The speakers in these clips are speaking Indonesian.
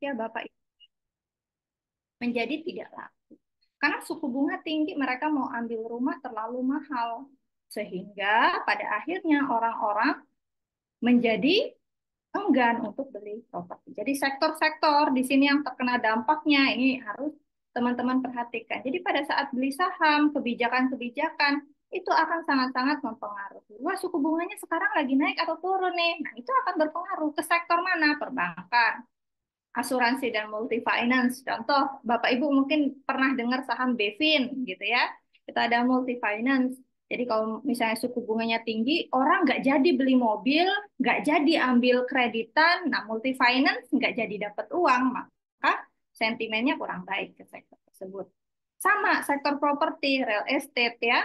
ya Bapak Ibu, menjadi tidak laku. Karena suku bunga tinggi, mereka mau ambil rumah terlalu mahal. Sehingga pada akhirnya orang-orang menjadi enggan untuk beli properti. Jadi sektor-sektor di sini yang terkena dampaknya ini harus teman-teman perhatikan. Jadi pada saat beli saham, kebijakan-kebijakan itu akan sangat-sangat mempengaruhi. Wah, suku bunganya sekarang lagi naik atau turun nih. Nah, itu akan berpengaruh ke sektor mana? Perbankan, asuransi dan multi finance. Contoh, Bapak Ibu mungkin pernah dengar saham Bevin gitu ya. Kita ada multi finance. Jadi kalau misalnya suku bunganya tinggi, orang nggak jadi beli mobil, nggak jadi ambil kreditan, nah multi finance nggak jadi dapat uang, maka sentimennya kurang baik ke sektor tersebut. Sama sektor properti, real estate ya,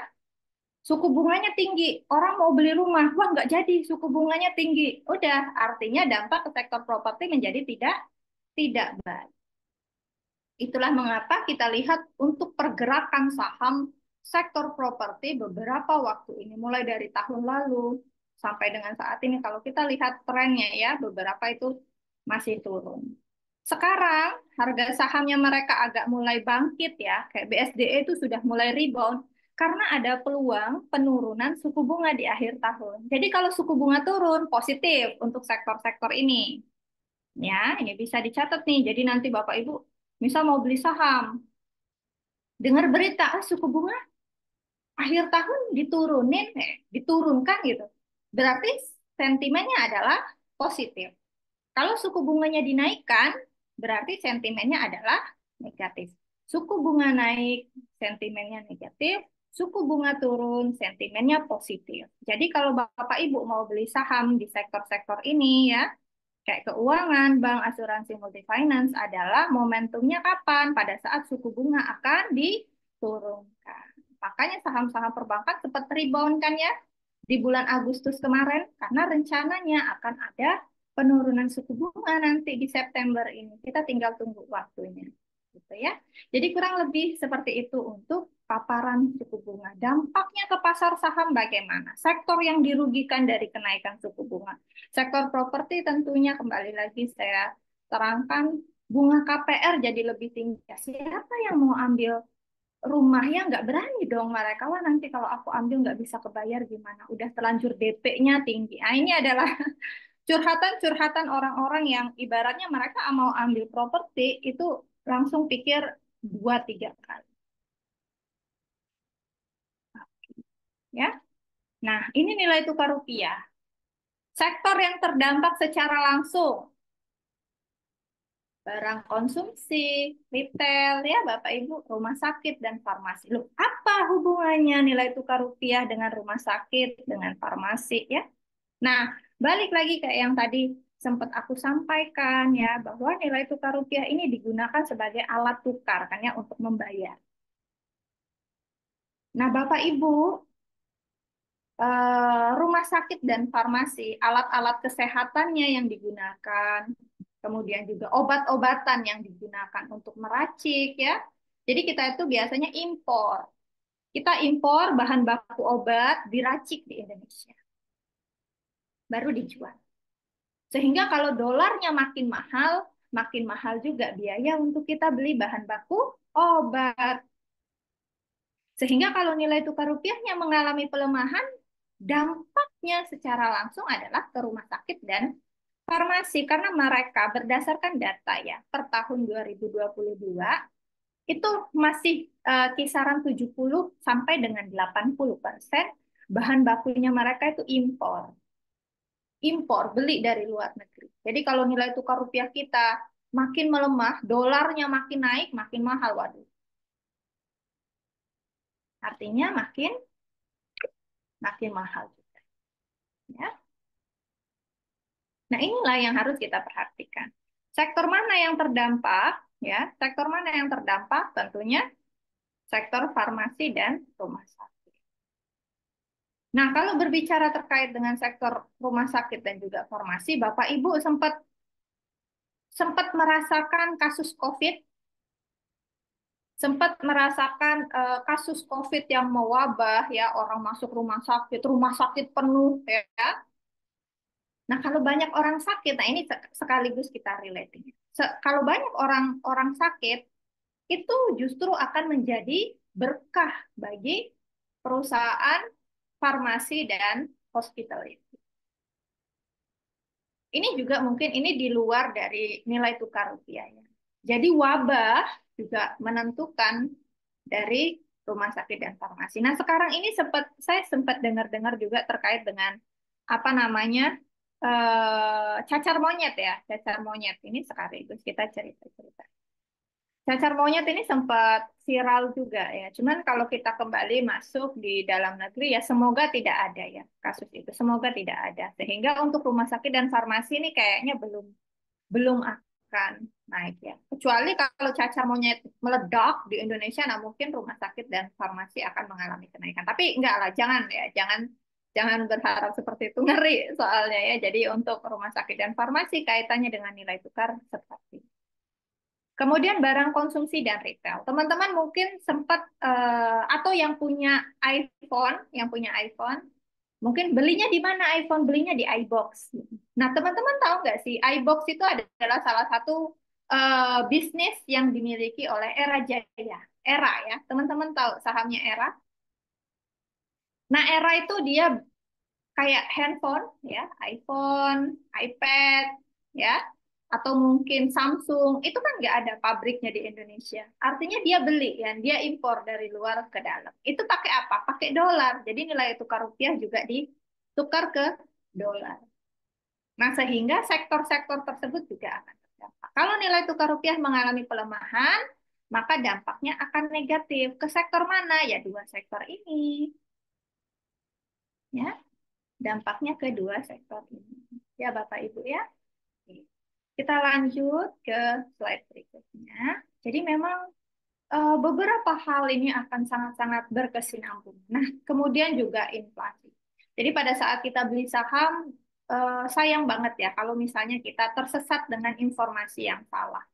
suku bunganya tinggi, orang mau beli rumah, wah nggak jadi, suku bunganya tinggi. Udah, artinya dampak ke sektor properti menjadi tidak baik. Itulah mengapa kita lihat untuk pergerakan saham sektor properti beberapa waktu ini, mulai dari tahun lalu sampai dengan saat ini, kalau kita lihat trennya ya, beberapa itu masih turun. Sekarang harga sahamnya mereka agak mulai bangkit ya, kayak BSDE itu sudah mulai rebound karena ada peluang penurunan suku bunga di akhir tahun. Jadi kalau suku bunga turun, positif untuk sektor-sektor ini. Ya, ini bisa dicatat nih. Jadi nanti Bapak Ibu misal mau beli saham, dengar berita suku bunga akhir tahun diturunin, diturunkan gitu. Berarti sentimennya adalah positif. Kalau suku bunganya dinaikkan, berarti sentimennya adalah negatif. Suku bunga naik, sentimennya negatif. Suku bunga turun, sentimennya positif. Jadi kalau Bapak Ibu mau beli saham di sektor-sektor ini ya, kayak keuangan, bank, asuransi, multifinance adalah momentumnya kapan? Pada saat suku bunga akan diturunkan. Makanya saham-saham perbankan sempat rebound kan ya di bulan Agustus kemarin karena rencananya akan ada penurunan suku bunga nanti di September ini. Kita tinggal tunggu waktunya. Gitu ya. Jadi kurang lebih seperti itu untuk paparan suku bunga. Dampaknya ke pasar saham bagaimana? Sektor yang dirugikan dari kenaikan suku bunga. Sektor properti tentunya kembali lagi saya terangkan bunga KPR jadi lebih tinggi. Siapa yang mau ambil rumahnya nggak berani dong mereka. Wah nanti kalau aku ambil nggak bisa kebayar gimana. Udah terlanjur DP-nya tinggi. Nah ini adalah curhatan-curhatan orang-orang yang ibaratnya mereka mau ambil properti itu langsung pikir dua tiga kali. Ya. Nah ini nilai tukar rupiah. Sektor yang terdampak secara langsung barang konsumsi, retail, ya Bapak Ibu, rumah sakit dan farmasi. Loh, apa hubungannya nilai tukar rupiah dengan rumah sakit, dengan farmasi ya? Nah, balik lagi kayak yang tadi sempat aku sampaikan ya, bahwa nilai tukar rupiah ini digunakan sebagai alat tukar kan ya untuk membayar. Nah, Bapak Ibu, rumah sakit dan farmasi, alat-alat kesehatannya yang digunakan, kemudian juga obat-obatan yang digunakan untuk meracik ya. Jadi kita itu biasanya impor. Kita impor bahan baku obat diracik di Indonesia, baru dijual. Sehingga kalau dolarnya makin mahal juga biaya untuk kita beli bahan baku obat. Sehingga kalau nilai tukar rupiahnya mengalami pelemahan, dampaknya secara langsung adalah ke rumah sakit dan farmasi karena mereka berdasarkan data ya per tahun 2022 itu masih kisaran 70 sampai dengan 80% bahan bakunya mereka itu impor beli dari luar negeri. Jadi kalau nilai tukar rupiah kita makin melemah, dolarnya makin naik, makin mahal, waduh. Artinya makin makin mahal juga. Ya. Nah, inilah yang harus kita perhatikan. Sektor mana yang terdampak? Ya, sektor mana yang terdampak? Tentunya sektor farmasi dan rumah sakit. Nah, kalau berbicara terkait dengan sektor rumah sakit dan juga farmasi, Bapak Ibu sempat sempat merasakan kasus COVID, sempat merasakan kasus COVID yang mewabah ya, orang masuk rumah sakit penuh ya. Nah, kalau banyak orang sakit, nah ini sekaligus kita relate. Kalau banyak orang sakit, itu justru akan menjadi berkah bagi perusahaan farmasi dan hospital itu. Ini juga mungkin ini di luar dari nilai tukar rupiahnya. Jadi wabah juga menentukan dari rumah sakit dan farmasi. Nah, sekarang ini saya sempat dengar-dengar juga terkait dengan apa namanya cacar monyet ya, cacar monyet ini sekaligus kita cerita-cerita. Cacar monyet ini sempat viral juga ya. Cuman kalau kita kembali masuk di dalam negeri ya semoga tidak ada ya kasus itu. Semoga tidak ada. Sehingga untuk rumah sakit dan farmasi ini kayaknya belum belum akan naik ya. Kecuali kalau cacar monyet meledak di Indonesia, nah mungkin rumah sakit dan farmasi akan mengalami kenaikan. Tapi enggak lah, jangan ya, jangan berharap seperti itu, ngeri soalnya ya. Jadi untuk rumah sakit dan farmasi kaitannya dengan nilai tukar seperti itu. Kemudian barang konsumsi dan retail. Teman-teman mungkin sempat atau yang punya iPhone, mungkin belinya di mana iPhone? Belinya di iBox. Nah, teman-teman tahu nggak sih, iBox itu adalah salah satu bisnis yang dimiliki oleh Era Jaya. Era ya, teman-teman tahu sahamnya Era. Nah, Era itu dia kayak handphone ya, iPhone, iPad ya, atau mungkin Samsung, itu kan nggak ada pabriknya di Indonesia. Artinya dia beli ya, dia impor dari luar ke dalam. Itu pakai apa? Pakai dolar. Jadi nilai tukar rupiah juga ditukar ke dolar. Nah, sehingga sektor-sektor tersebut juga akan terdampak. Kalau nilai tukar rupiah mengalami pelemahan, maka dampaknya akan negatif. Ke sektor mana? Ya dua sektor ini. Ya, dampaknya ke dua sektor ini. Ya, Bapak Ibu ya. Kita lanjut ke slide berikutnya. Jadi memang beberapa hal ini akan sangat-sangat berkesinambungan. Nah, kemudian juga inflasi. Jadi pada saat kita beli saham, sayang banget ya kalau misalnya kita tersesat dengan informasi yang salah.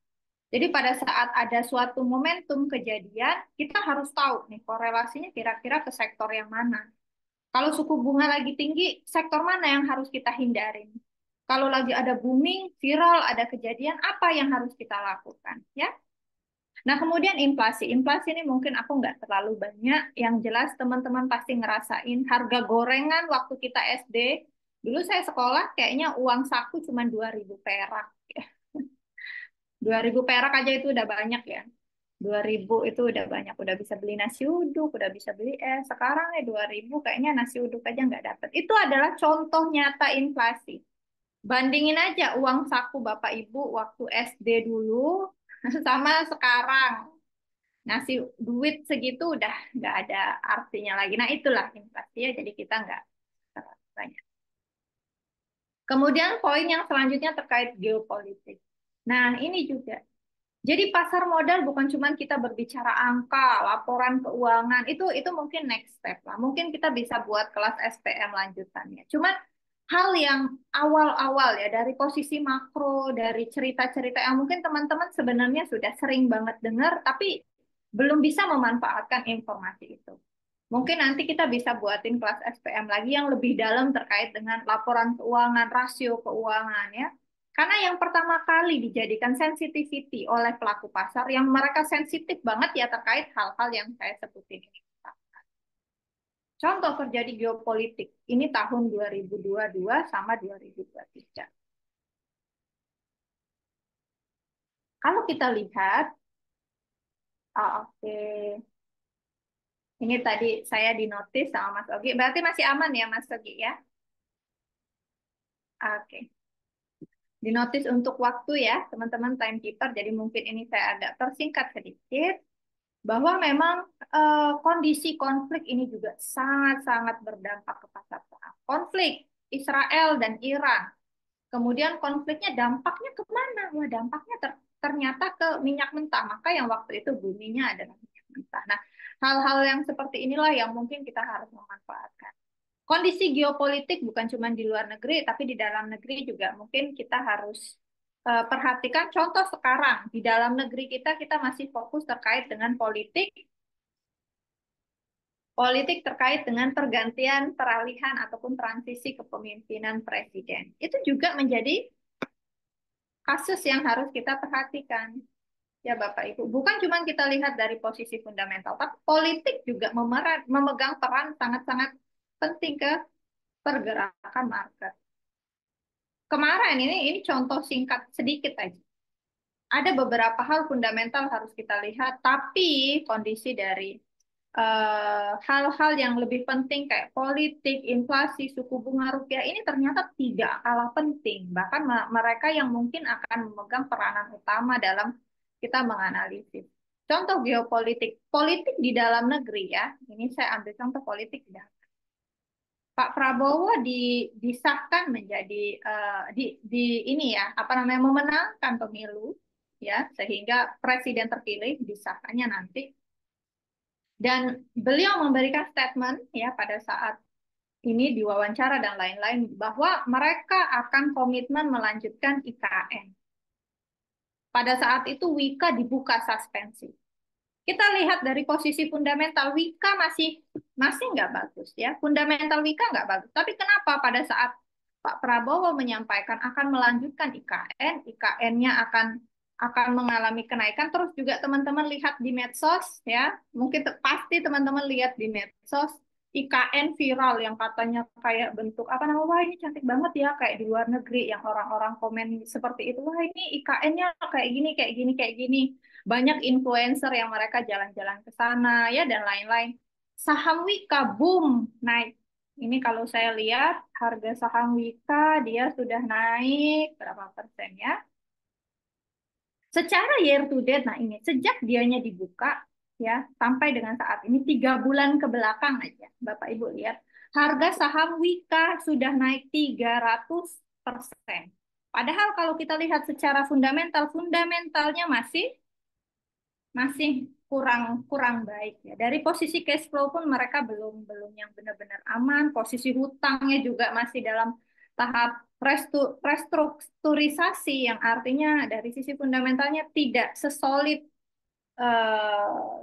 Jadi pada saat ada suatu momentum kejadian, kita harus tahu nih korelasinya kira-kira ke sektor yang mana. Kalau suku bunga lagi tinggi, sektor mana yang harus kita hindarin? Kalau lagi ada booming, viral, ada kejadian, apa yang harus kita lakukan? Ya. Nah, kemudian inflasi. Inflasi ini mungkin aku nggak terlalu banyak. Yang jelas teman-teman pasti ngerasain harga gorengan waktu kita SD. Dulu saya sekolah kayaknya uang saku cuma 2.000 perak. 2.000 perak aja itu udah banyak ya. 2.000 itu udah banyak, udah bisa beli nasi uduk, udah bisa beli es. Sekarang ya 2.000 kayaknya nasi uduk aja nggak dapet. Itu adalah contoh nyata inflasi. Bandingin aja uang saku Bapak Ibu waktu SD dulu sama sekarang. Nasi duit segitu udah nggak ada artinya lagi. Nah itulah inflasi ya, jadi kita nggak banyak. Kemudian poin yang selanjutnya terkait geopolitik. Nah ini juga jadi pasar modal bukan cuma kita berbicara angka, laporan keuangan, itu mungkin next step lah. Mungkin kita bisa buat kelas SPM lanjutannya. Cuman hal yang awal-awal ya dari posisi makro, dari cerita-cerita yang mungkin teman-teman sebenarnya sudah sering banget dengar, tapi belum bisa memanfaatkan informasi itu. Mungkin nanti kita bisa buatin kelas SPM lagi yang lebih dalam terkait dengan laporan keuangan, rasio keuangan ya. Karena yang pertama kali dijadikan sensitivity oleh pelaku pasar, yang mereka sensitif banget ya terkait hal-hal yang saya sebutin ini. Contoh terjadi geopolitik, ini tahun 2022 sama 2023. Kalau kita lihat, oke, ini tadi saya dinotis sama Mas Ogi, berarti masih aman ya Mas Ogi ya? Oke. Dinotis untuk waktu ya, teman-teman timekeeper, jadi mungkin ini saya agak tersingkat sedikit, bahwa memang kondisi konflik ini juga sangat-sangat berdampak ke pasar saham. Konflik Israel dan Iran. Kemudian konfliknya dampaknya kemana? Wah, dampaknya ternyata ke minyak mentah. Maka yang waktu itu buminya adalah minyak mentah. Nah, hal-hal yang seperti inilah yang mungkin kita harus memanfaatkan. Kondisi geopolitik bukan cuma di luar negeri, tapi di dalam negeri juga mungkin kita harus perhatikan. Contoh sekarang, di dalam negeri kita masih fokus terkait dengan politik, politik terkait dengan pergantian, peralihan, ataupun transisi kepemimpinan presiden. Itu juga menjadi kasus yang harus kita perhatikan. Ya Bapak Ibu, bukan cuma kita lihat dari posisi fundamental, tapi politik juga memegang peran sangat-sangat penting ke pergerakan market. Kemarin ini contoh singkat sedikit aja. Ada beberapa hal fundamental harus kita lihat, tapi kondisi dari hal-hal yang lebih penting kayak politik, inflasi, suku bunga rupiah ini ternyata tidak kalah penting. Bahkan mereka yang mungkin akan memegang peranan utama dalam kita menganalisis. Contoh geopolitik, politik di dalam negeri ya. Ini saya ambil contoh politik di dalam. Pak Prabowo disahkan menjadi di ini ya apa namanya memenangkan pemilu ya sehingga presiden terpilih disahkannya nanti dan beliau memberikan statement ya pada saat ini diwawancara dan lain-lain bahwa mereka akan komitmen melanjutkan IKN. Pada saat itu Wika dibuka suspensi. Kita lihat dari posisi fundamental Wika masih nggak bagus ya. Fundamental Wika nggak bagus. Tapi kenapa pada saat Pak Prabowo menyampaikan akan melanjutkan IKN, IKN-nya akan mengalami kenaikan. Terus juga teman-teman lihat di medsos ya, mungkin pasti teman-teman lihat di medsos IKN viral yang katanya kayak bentuk apa namanya, wah ini cantik banget ya kayak di luar negeri yang orang-orang komen seperti itu, wah ini IKN-nya kayak gini kayak gini kayak gini. Banyak influencer yang mereka jalan-jalan ke sana ya dan lain-lain. Saham Wika boom naik. Ini kalau saya lihat harga saham Wika dia sudah naik berapa persen ya? Secara year to date, nah ini sejak dianya dibuka ya sampai dengan saat ini 3 bulan ke belakang aja, Bapak Ibu lihat harga saham Wika sudah naik 300%. Padahal kalau kita lihat secara fundamentalnya masih masih kurang kurang baik ya. Dari posisi cash flow pun mereka belum belum yang benar-benar aman. Posisi hutangnya juga masih dalam tahap restrukturisasi yang artinya dari sisi fundamentalnya tidak sesolid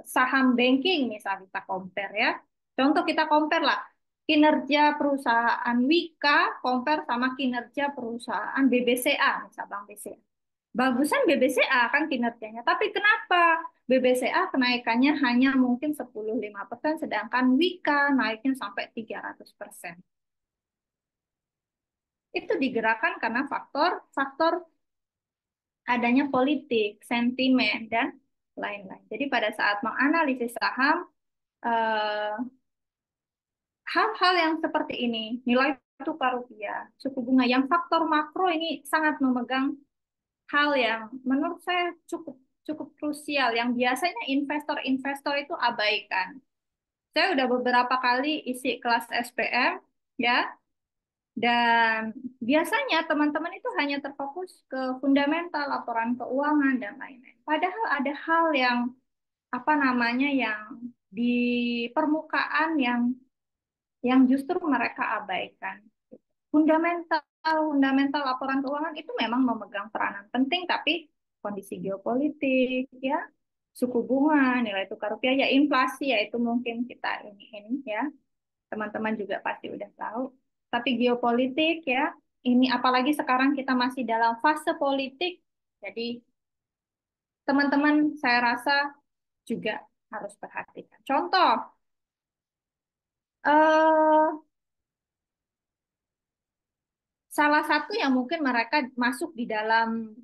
saham banking misal kita compare ya. Contoh kita compare lah kinerja perusahaan Wika compare sama kinerja perusahaan BBCA misal Bank BCA. Bagusan BBCA kan kinerjanya, tapi kenapa BBCA kenaikannya hanya mungkin 10-5%, sedangkan Wika naiknya sampai 300%. Itu digerakkan karena faktor adanya politik, sentimen, dan lain-lain. Jadi pada saat menganalisis saham, eh, hal-hal yang seperti ini, nilai tukar rupiah, suku bunga, yang faktor makro ini sangat memegang hal yang menurut saya cukup cukup krusial yang biasanya investor-investor itu abaikan. Saya udah beberapa kali isi kelas SPM ya, dan biasanya teman-teman itu hanya terfokus ke fundamental, laporan keuangan dan lain-lain. Padahal ada hal yang apa namanya yang di permukaan yang justru mereka abaikan. Fundamental, fundamental laporan keuangan itu memang memegang peranan penting, tapi kondisi geopolitik, ya, suku bunga, nilai tukar rupiah, ya inflasi, ya itu mungkin kita ini ya, teman-teman juga pasti udah tahu. Tapi geopolitik, ya, ini apalagi sekarang kita masih dalam fase politik, jadi teman-teman saya rasa juga harus perhatikan. Contoh, eh, salah satu yang mungkin mereka masuk di dalam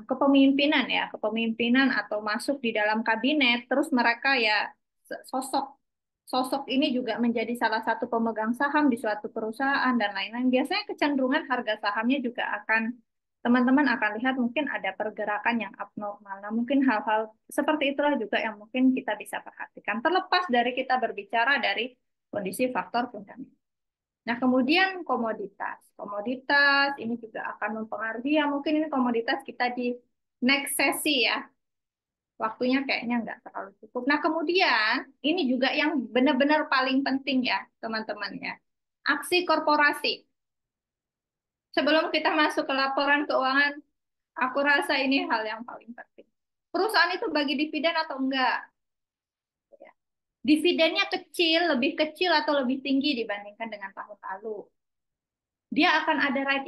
kepemimpinan ya, kepemimpinan atau masuk di dalam kabinet, terus mereka ya sosok sosok ini juga menjadi salah satu pemegang saham di suatu perusahaan dan lain-lain. Biasanya kecenderungan harga sahamnya juga akan teman-teman akan lihat mungkin ada pergerakan yang abnormal. Nah, mungkin hal-hal seperti itulah juga yang mungkin kita bisa perhatikan. Terlepas dari kita berbicara dari kondisi faktor fundamental. Nah, kemudian komoditas. Komoditas ini juga akan mempengaruhi, ya mungkin ini komoditas kita di next sesi ya. Waktunya kayaknya nggak terlalu cukup. Nah, kemudian ini juga yang benar-benar paling penting ya, teman-teman ya. Aksi korporasi. Sebelum kita masuk ke laporan keuangan, aku rasa ini hal yang paling penting. Perusahaan itu bagi dividen atau enggak? Dividennya kecil, lebih kecil atau lebih tinggi dibandingkan dengan tahun lalu. Dia akan ada right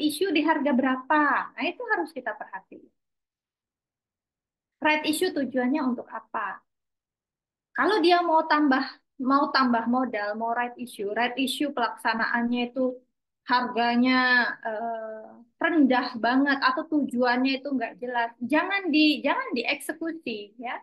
issue di harga berapa. Nah, itu harus kita perhatikan. Right issue tujuannya untuk apa? Kalau dia mau tambah modal, mau right issue pelaksanaannya itu harganya rendah banget atau tujuannya itu nggak jelas, jangan dieksekusi ya,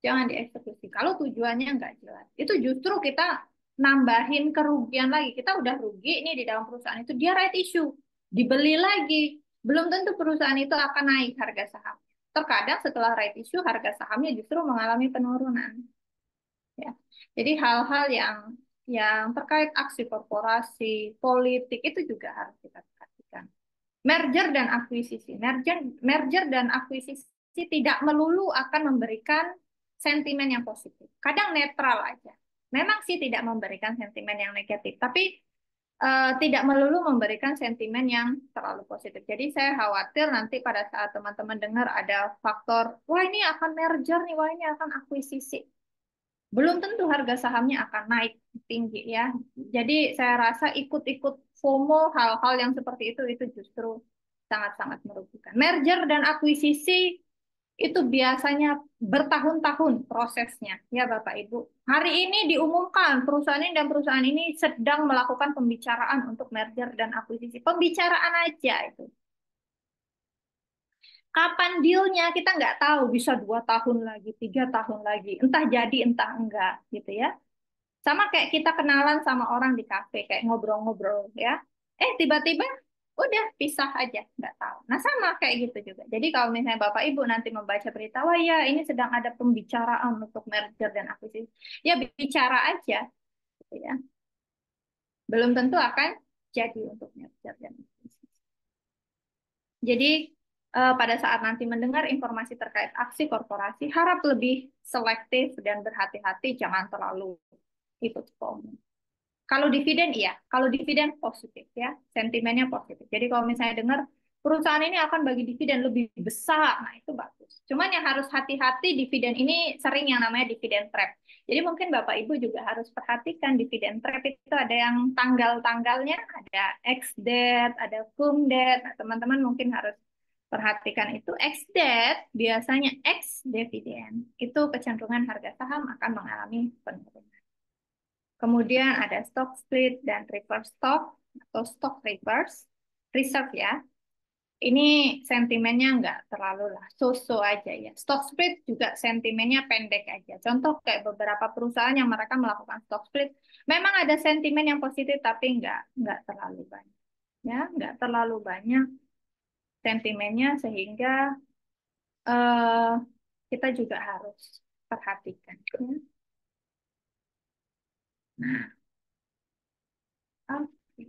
jangan dieksekusi. Kalau tujuannya nggak jelas, itu justru kita nambahin kerugian lagi. Kita udah rugi nih di dalam perusahaan itu, dia right issue, dibeli lagi, belum tentu perusahaan itu akan naik harga saham. Terkadang setelah right issue harga sahamnya justru mengalami penurunan. Ya. Jadi hal-hal yang terkait aksi korporasi, politik itu juga harus kita perhatikan. Merger dan akuisisi. Merger dan akuisisi tidak melulu akan memberikan sentimen yang positif. Kadang netral aja. Memang sih tidak memberikan sentimen yang negatif, tapi tidak melulu memberikan sentimen yang terlalu positif. Jadi saya khawatir nanti pada saat teman-teman dengar ada faktor, wah ini akan merger nih, wah ini akan akuisisi, belum tentu harga sahamnya akan naik tinggi ya. Jadi saya rasa ikut-ikut FOMO hal-hal yang seperti itu justru sangat-sangat merugikan. Merger dan akuisisi itu biasanya bertahun-tahun prosesnya ya Bapak Ibu. Hari ini diumumkan perusahaan ini dan perusahaan ini sedang melakukan pembicaraan untuk merger dan akuisisi. Pembicaraan aja itu. Kapan dealnya kita nggak tahu, bisa 2 tahun lagi, 3 tahun lagi, entah jadi entah enggak gitu ya. Sama kayak kita kenalan sama orang di kafe, kayak ngobrol-ngobrol ya. Tiba-tiba udah pisah aja, nggak tahu. Nah sama kayak gitu juga. Jadi kalau misalnya Bapak Ibu nanti membaca berita, wah ya ini sedang ada pembicaraan untuk merger dan akuisisi. Ya bicara aja, gitu ya. Belum tentu akan jadi untuk merger dan akuisisi. Jadi pada saat nanti mendengar informasi terkait aksi korporasi, harap lebih selektif dan berhati-hati, jangan terlalu ikut FOMO. Kalau dividen iya, kalau dividen positif ya, sentimennya positif. Jadi kalau misalnya dengar perusahaan ini akan bagi dividen lebih besar, nah itu bagus. Cuman yang harus hati-hati, dividen ini sering yang namanya dividen trap. Jadi mungkin Bapak Ibu juga harus perhatikan dividen trap itu ada yang tanggal-tanggalnya, ada ex-date, ada cum-date. Nah, teman-teman mungkin harus perhatikan itu. Ex-date biasanya ex-dividen. Itu kecenderungan harga saham akan mengalami penurunan. Kemudian ada stock split dan reverse stock atau stock reverse reserve ya. Ini sentimennya nggak terlalu lah, so-so aja ya. Stock split juga sentimennya pendek aja. Contoh kayak beberapa perusahaan yang mereka melakukan stock split, memang ada sentimen yang positif tapi nggak terlalu banyak. Ya, nggak terlalu banyak sentimennya sehingga eh, kita juga harus perhatikan. Ya. Nah, oke.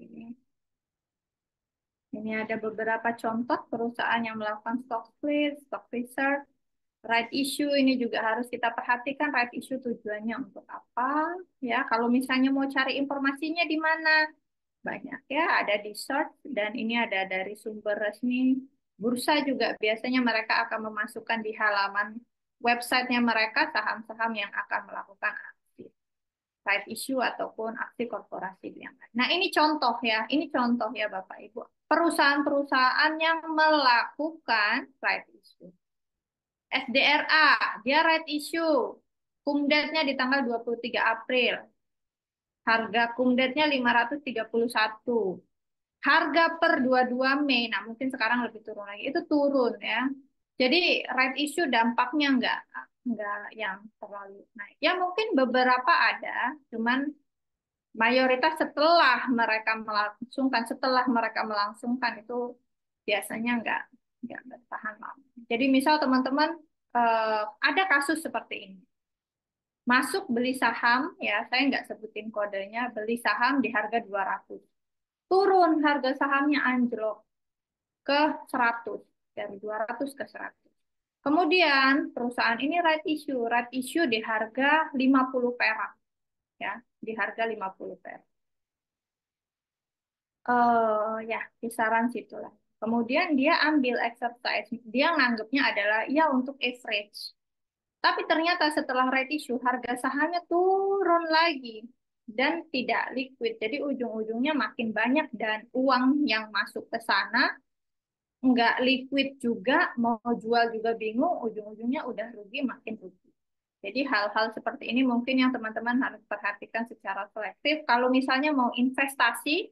Ini ada beberapa contoh perusahaan yang melakukan stock split, stock reserve, right issue. Ini juga harus kita perhatikan right issue tujuannya untuk apa. Ya, kalau misalnya mau cari informasinya di mana, banyak ya, ada di search dan ini ada dari sumber resmi. Bursa juga biasanya mereka akan memasukkan di halaman websitenya mereka saham-saham yang akan melakukan aksi right issue ataupun aksi korporasi yang lain. Nah, ini contoh ya Bapak Ibu. Perusahaan-perusahaan yang melakukan right issue. SDRA, dia right issue. Kumdatnya di tanggal 23 April. Harga kumdatnya 531. Harga per 22 Mei, nah mungkin sekarang lebih turun lagi. Itu turun ya. Jadi right issue dampaknya enggak yang terlalu naik. Ya mungkin beberapa ada, cuman mayoritas setelah mereka melangsungkan itu biasanya nggak bertahan lama. Jadi misal teman-teman ada kasus seperti ini, masuk beli saham ya, saya nggak sebutin kodenya, beli saham di harga 200, turun harga sahamnya anjlok ke 100, dari 200 ke 100. Kemudian perusahaan ini right issue di harga 50 perak ya, di harga 50 perak. Ya, kisaran situlah. Kemudian dia ambil exercise, dia nganggapnya adalah ya untuk average. Tapi ternyata setelah right issue, harga sahamnya turun lagi. dan tidak liquid. Jadi ujung-ujungnya makin banyak dan uang yang masuk ke sana nggak liquid juga, mau jual juga bingung, ujung-ujungnya udah rugi makin rugi. Jadi hal-hal seperti ini mungkin yang teman-teman harus perhatikan secara selektif. Kalau misalnya mau investasi,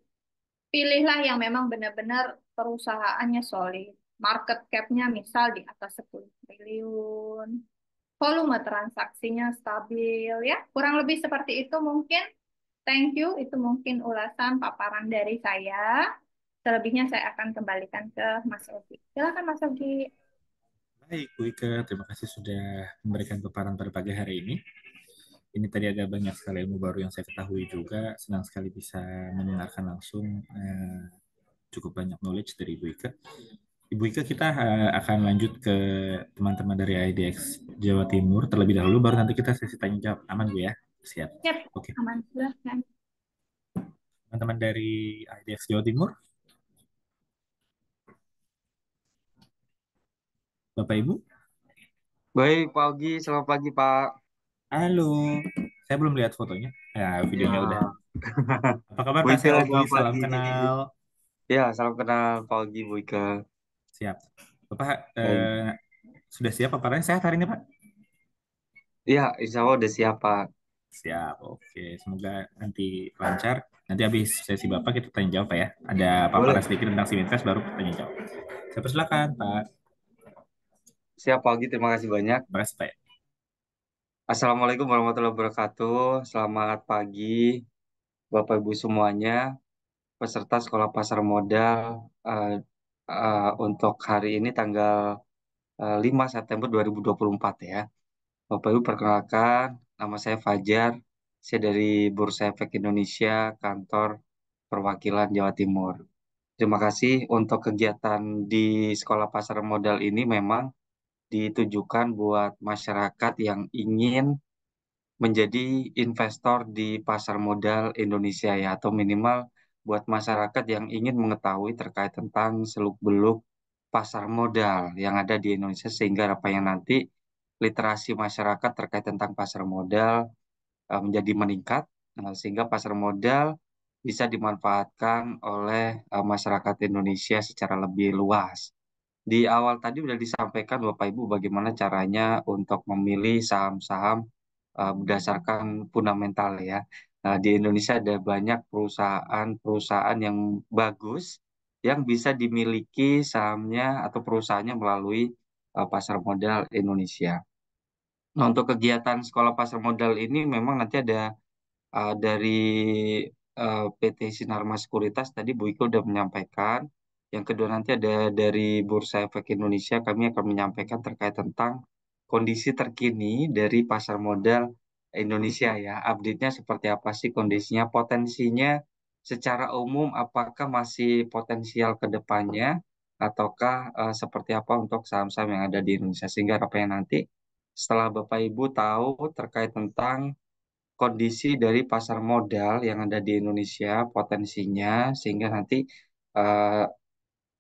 pilihlah yang memang benar-benar perusahaannya solid. Market cap-nya misal di atas 10 triliun. Volume transaksinya stabil ya. Kurang lebih seperti itu mungkin. Thank you. Itu mungkin ulasan paparan dari saya. Selebihnya saya akan kembalikan ke Mas Ogi. Silakan Mas Ogi. Baik, Bu Ika, terima kasih sudah memberikan paparan pada pagi hari ini. Ini tadi ada banyak sekali ilmu baru yang saya ketahui juga. Senang sekali bisa mendengarkan langsung cukup banyak knowledge dari Ibu Ika. Ibu Ika, kita akan lanjut ke teman-teman dari IDX Jawa Timur terlebih dahulu, baru nanti kita sesi tanya jawab. Aman, Bu ya? Siap. Siap, Oke. aman. Silakan. Teman-teman dari IDX Jawa Timur, Bapak Ibu. Baik, Pak Ogi, selamat pagi, Pak. Halo. Saya belum lihat fotonya. Ya, videonya udah. Ya, Apa kabar Kak? Boyke, Saya Ogi, selamat salam pagi. kenal. Ya, salam kenal Pak Ogi, Boyke. Siap. Bapak Baik. sudah siap paparannya sehat hari ini, Pak? Ya, insya Allah udah siap, Pak. Siap. Oke, semoga nanti lancar. Nanti habis sesi Bapak kita tanya jawab, Pak ya. Ada paparan Boleh. sedikit tentang Siminvest baru tanya jawab. Saya persilakan, Pak. Siap, Pak Ogi, terima kasih banyak. Terima kasih, Pak. Assalamualaikum warahmatullahi wabarakatuh. Selamat pagi, Bapak Ibu semuanya, peserta Sekolah Pasar Modal untuk hari ini tanggal 5 September 2024 ya. Bapak Ibu perkenalkan, nama saya Fajar. Saya dari Bursa Efek Indonesia, kantor perwakilan Jawa Timur. Terima kasih untuk kegiatan di Sekolah Pasar Modal ini memang ditujukan buat masyarakat yang ingin menjadi investor di pasar modal Indonesia ya, atau minimal buat masyarakat yang ingin mengetahui terkait tentang seluk-beluk pasar modal yang ada di Indonesia sehingga apa yang nanti literasi masyarakat terkait tentang pasar modal menjadi meningkat sehingga pasar modal bisa dimanfaatkan oleh masyarakat Indonesia secara lebih luas. Di awal tadi sudah disampaikan Bapak Ibu bagaimana caranya untuk memilih saham-saham berdasarkan fundamental ya. Nah, di Indonesia ada banyak perusahaan-perusahaan yang bagus yang bisa dimiliki sahamnya atau perusahaannya melalui pasar modal Indonesia. Nah, untuk kegiatan sekolah pasar modal ini memang nanti ada dari PT Sinarmas Sekuritas tadi Bu Iko sudah menyampaikan. Yang kedua nanti ada dari Bursa Efek Indonesia kami akan menyampaikan terkait tentang kondisi terkini dari pasar modal Indonesia ya. Update-nya seperti apa sih kondisinya, potensinya secara umum apakah masih potensial ke depannya ataukah seperti apa untuk saham-saham yang ada di Indonesia sehingga apa yang nanti setelah Bapak Ibu tahu terkait tentang kondisi dari pasar modal yang ada di Indonesia, potensinya, sehingga nanti eh,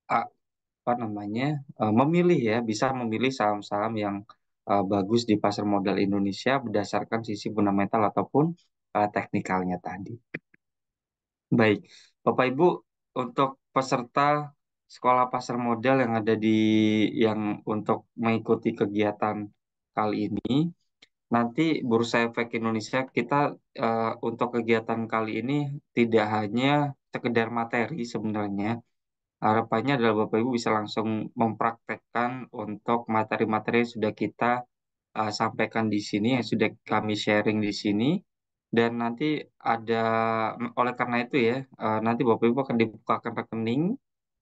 apa namanya memilih ya, bisa memilih saham-saham yang bagus di pasar modal Indonesia berdasarkan sisi fundamental ataupun teknikalnya tadi. Baik, Bapak Ibu, untuk peserta sekolah pasar modal yang ada di yang untuk mengikuti kegiatan kali ini. Nanti Bursa Efek Indonesia kita untuk kegiatan kali ini tidak hanya sekedar materi sebenarnya. Harapannya adalah Bapak Ibu bisa langsung mempraktekkan untuk materi-materi yang sudah kita sampaikan di sini, yang sudah kami sharing di sini. Dan nanti ada, oleh karena itu ya, nanti Bapak Ibu akan dibukakan rekening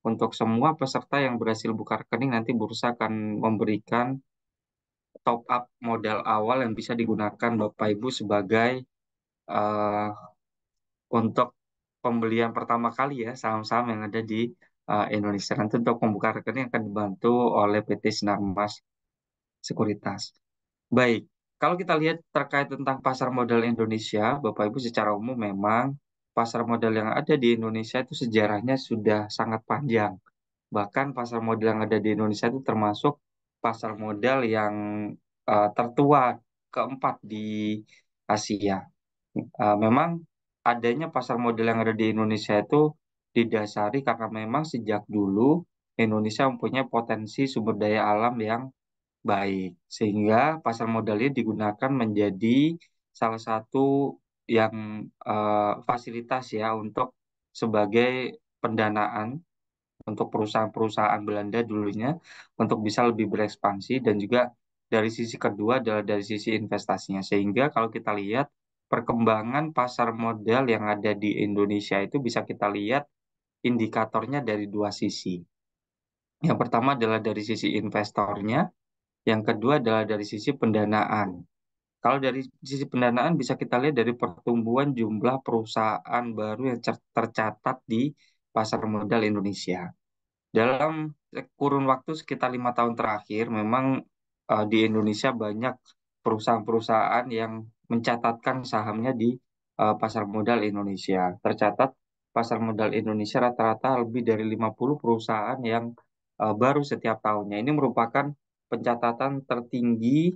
untuk semua peserta yang berhasil buka rekening. Nanti Bursa akan memberikan top up modal awal yang bisa digunakan Bapak Ibu sebagai eh, untuk pembelian pertama kali ya saham-saham yang ada di Indonesia. Nanti untuk membuka rekening akan dibantu oleh PT Sinarmas Sekuritas. Baik, kalau kita lihat terkait tentang pasar modal Indonesia, Bapak Ibu secara umum memang pasar modal yang ada di Indonesia itu sejarahnya sudah sangat panjang. Bahkan pasar modal yang ada di Indonesia itu termasuk pasar modal yang tertua keempat di Asia. Memang adanya pasar modal yang ada di Indonesia itu didasari karena memang sejak dulu Indonesia mempunyai potensi sumber daya alam yang baik, sehingga pasar modal ini digunakan menjadi salah satu yang fasilitas ya untuk sebagai pendanaan untuk perusahaan-perusahaan Belanda dulunya untuk bisa lebih berekspansi, dan juga dari sisi kedua adalah dari sisi investasinya. Sehingga kalau kita lihat perkembangan pasar modal yang ada di Indonesia itu bisa kita lihat indikatornya dari dua sisi. Yang pertama adalah dari sisi investornya, yang kedua adalah dari sisi pendanaan. Kalau dari sisi pendanaan bisa kita lihat dari pertumbuhan jumlah perusahaan baru yang tercatat di pasar modal Indonesia. Dalam kurun waktu sekitar 5 tahun terakhir, memang di Indonesia banyak perusahaan-perusahaan yang mencatatkan sahamnya di pasar modal Indonesia. Tercatat pasar modal Indonesia rata-rata lebih dari 50 perusahaan yang baru setiap tahunnya. Ini merupakan pencatatan tertinggi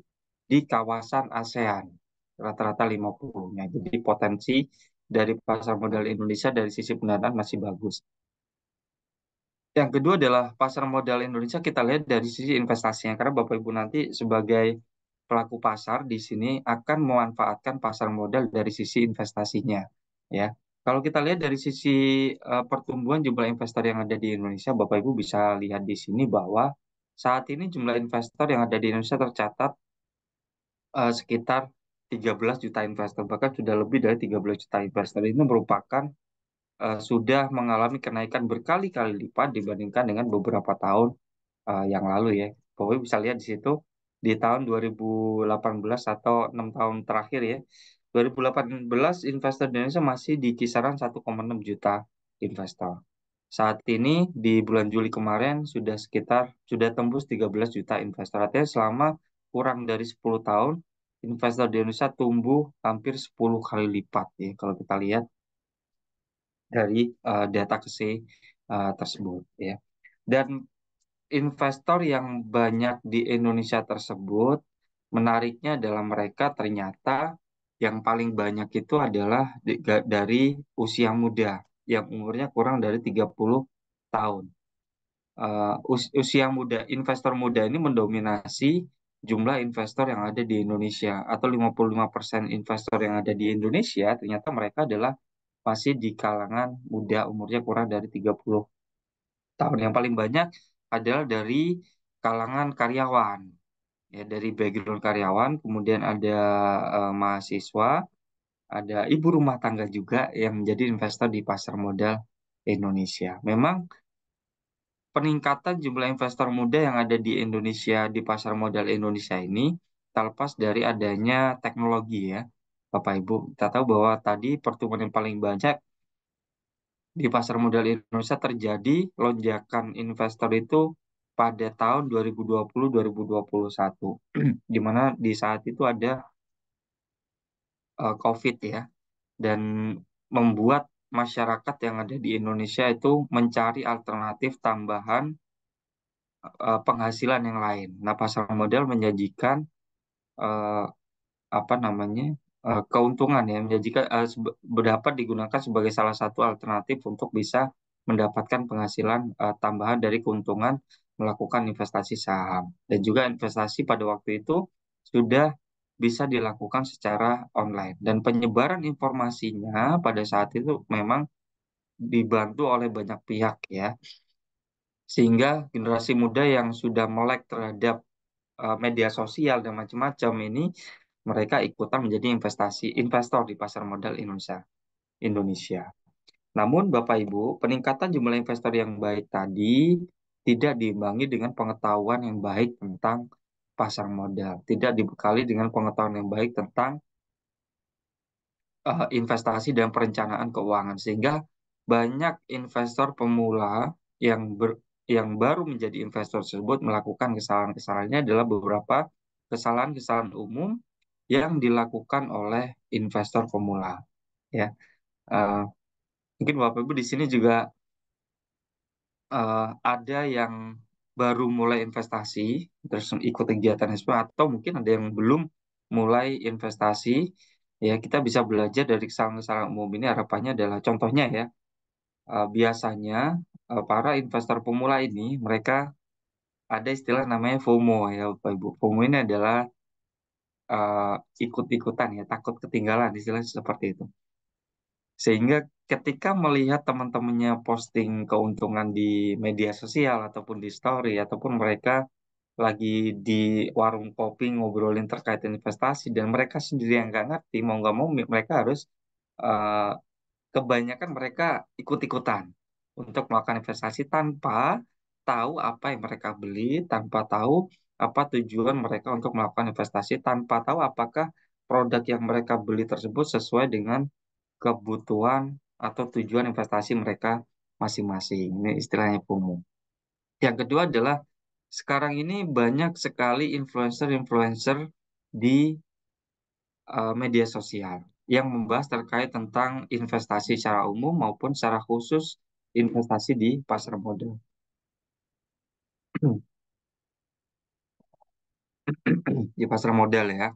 di kawasan ASEAN, rata-rata 50-nya. Jadi potensi dari pasar modal Indonesia dari sisi pendanaan masih bagus. Yang kedua adalah pasar modal Indonesia kita lihat dari sisi investasinya, karena Bapak Ibu nanti sebagai pelaku pasar di sini akan memanfaatkan pasar modal dari sisi investasinya, ya. Kalau kita lihat dari sisi pertumbuhan jumlah investor yang ada di Indonesia, Bapak Ibu bisa lihat di sini bahwa saat ini jumlah investor yang ada di Indonesia tercatat sekitar 13 juta investor, bahkan sudah lebih dari 13 juta investor. Ini merupakan sudah mengalami kenaikan berkali-kali lipat dibandingkan dengan beberapa tahun yang lalu ya. Bapak bisa lihat di situ di tahun 2018 atau 6 tahun terakhir ya. 2018 investor di Indonesia masih di kisaran 1,6 juta investor. Saat ini di bulan Juli kemarin sudah tembus 13 juta investor. Artinya selama kurang dari 10 tahun investor di Indonesia tumbuh hampir 10 kali lipat ya kalau kita lihat dari data KSE tersebut ya. Dan investor yang banyak di Indonesia tersebut, menariknya adalah mereka ternyata yang paling banyak itu adalah dari usia muda, yang umurnya kurang dari 30 tahun. Usia muda, investor muda ini mendominasi jumlah investor yang ada di Indonesia, atau 55% investor yang ada di Indonesia, ternyata mereka adalah masih di kalangan muda, umurnya kurang dari 30 tahun. Yang paling banyak adalah dari kalangan karyawan, ya, dari background karyawan, kemudian ada mahasiswa, ada ibu rumah tangga juga yang menjadi investor di pasar modal Indonesia. Memang peningkatan jumlah investor muda yang ada di Indonesia di pasar modal Indonesia ini terlepas dari adanya teknologi ya. Bapak Ibu, kita tahu bahwa tadi pertumbuhan yang paling banyak di pasar modal Indonesia terjadi lonjakan investor itu pada tahun 2020-2021, di mana di saat itu ada COVID ya, dan membuat masyarakat yang ada di Indonesia itu mencari alternatif tambahan penghasilan yang lain. Nah, pasar modal menjanjikan eh, apa namanya keuntungan ya, menjanjikan dapat digunakan sebagai salah satu alternatif untuk bisa mendapatkan penghasilan tambahan dari keuntungan melakukan investasi saham. Dan juga investasi pada waktu itu sudah bisa dilakukan secara online, dan penyebaran informasinya pada saat itu memang dibantu oleh banyak pihak ya, sehingga generasi muda yang sudah melek terhadap media sosial dan macam-macam ini, mereka ikutan menjadi investor di pasar modal Indonesia. Namun Bapak Ibu, peningkatan jumlah investor yang baik tadi tidak diimbangi dengan pengetahuan yang baik tentang pasar modal, tidak dibekali dengan pengetahuan yang baik tentang investasi dan perencanaan keuangan, sehingga banyak investor pemula yang baru menjadi investor tersebut melakukan kesalahan-kesalahannya adalah beberapa kesalahan-kesalahan umum yang dilakukan oleh investor pemula ya. Eh, Mungkin Bapak Ibu di sini juga ada yang baru mulai investasi terus ikut kegiatan HSP, atau mungkin ada yang belum mulai investasi Ya, kita bisa belajar dari kesalahan-kesalahan umum ini. Harapannya adalah contohnya ya, biasanya para investor pemula ini mereka ada istilah namanya FOMO ya Bapak Ibu. FOMO ini adalah eh, ikut-ikutan ya, takut ketinggalan istilah seperti itu. Sehingga ketika melihat teman-temannya posting keuntungan di media sosial ataupun di story ataupun mereka lagi di warung kopi ngobrolin terkait investasi dan mereka sendiri yang nggak ngerti mau nggak mau mereka harus eh, kebanyakan mereka ikut-ikutan untuk melakukan investasi tanpa tahu apa yang mereka beli, tanpa tahu apa tujuan mereka untuk melakukan investasi, tanpa tahu apakah produk yang mereka beli tersebut sesuai dengan kebutuhan atau tujuan investasi mereka masing-masing. Ini istilahnya FOMO. Yang kedua adalah sekarang ini banyak sekali influencer-influencer di media sosial yang membahas terkait tentang investasi secara umum maupun secara khusus investasi di pasar modal. Di pasar modal ya.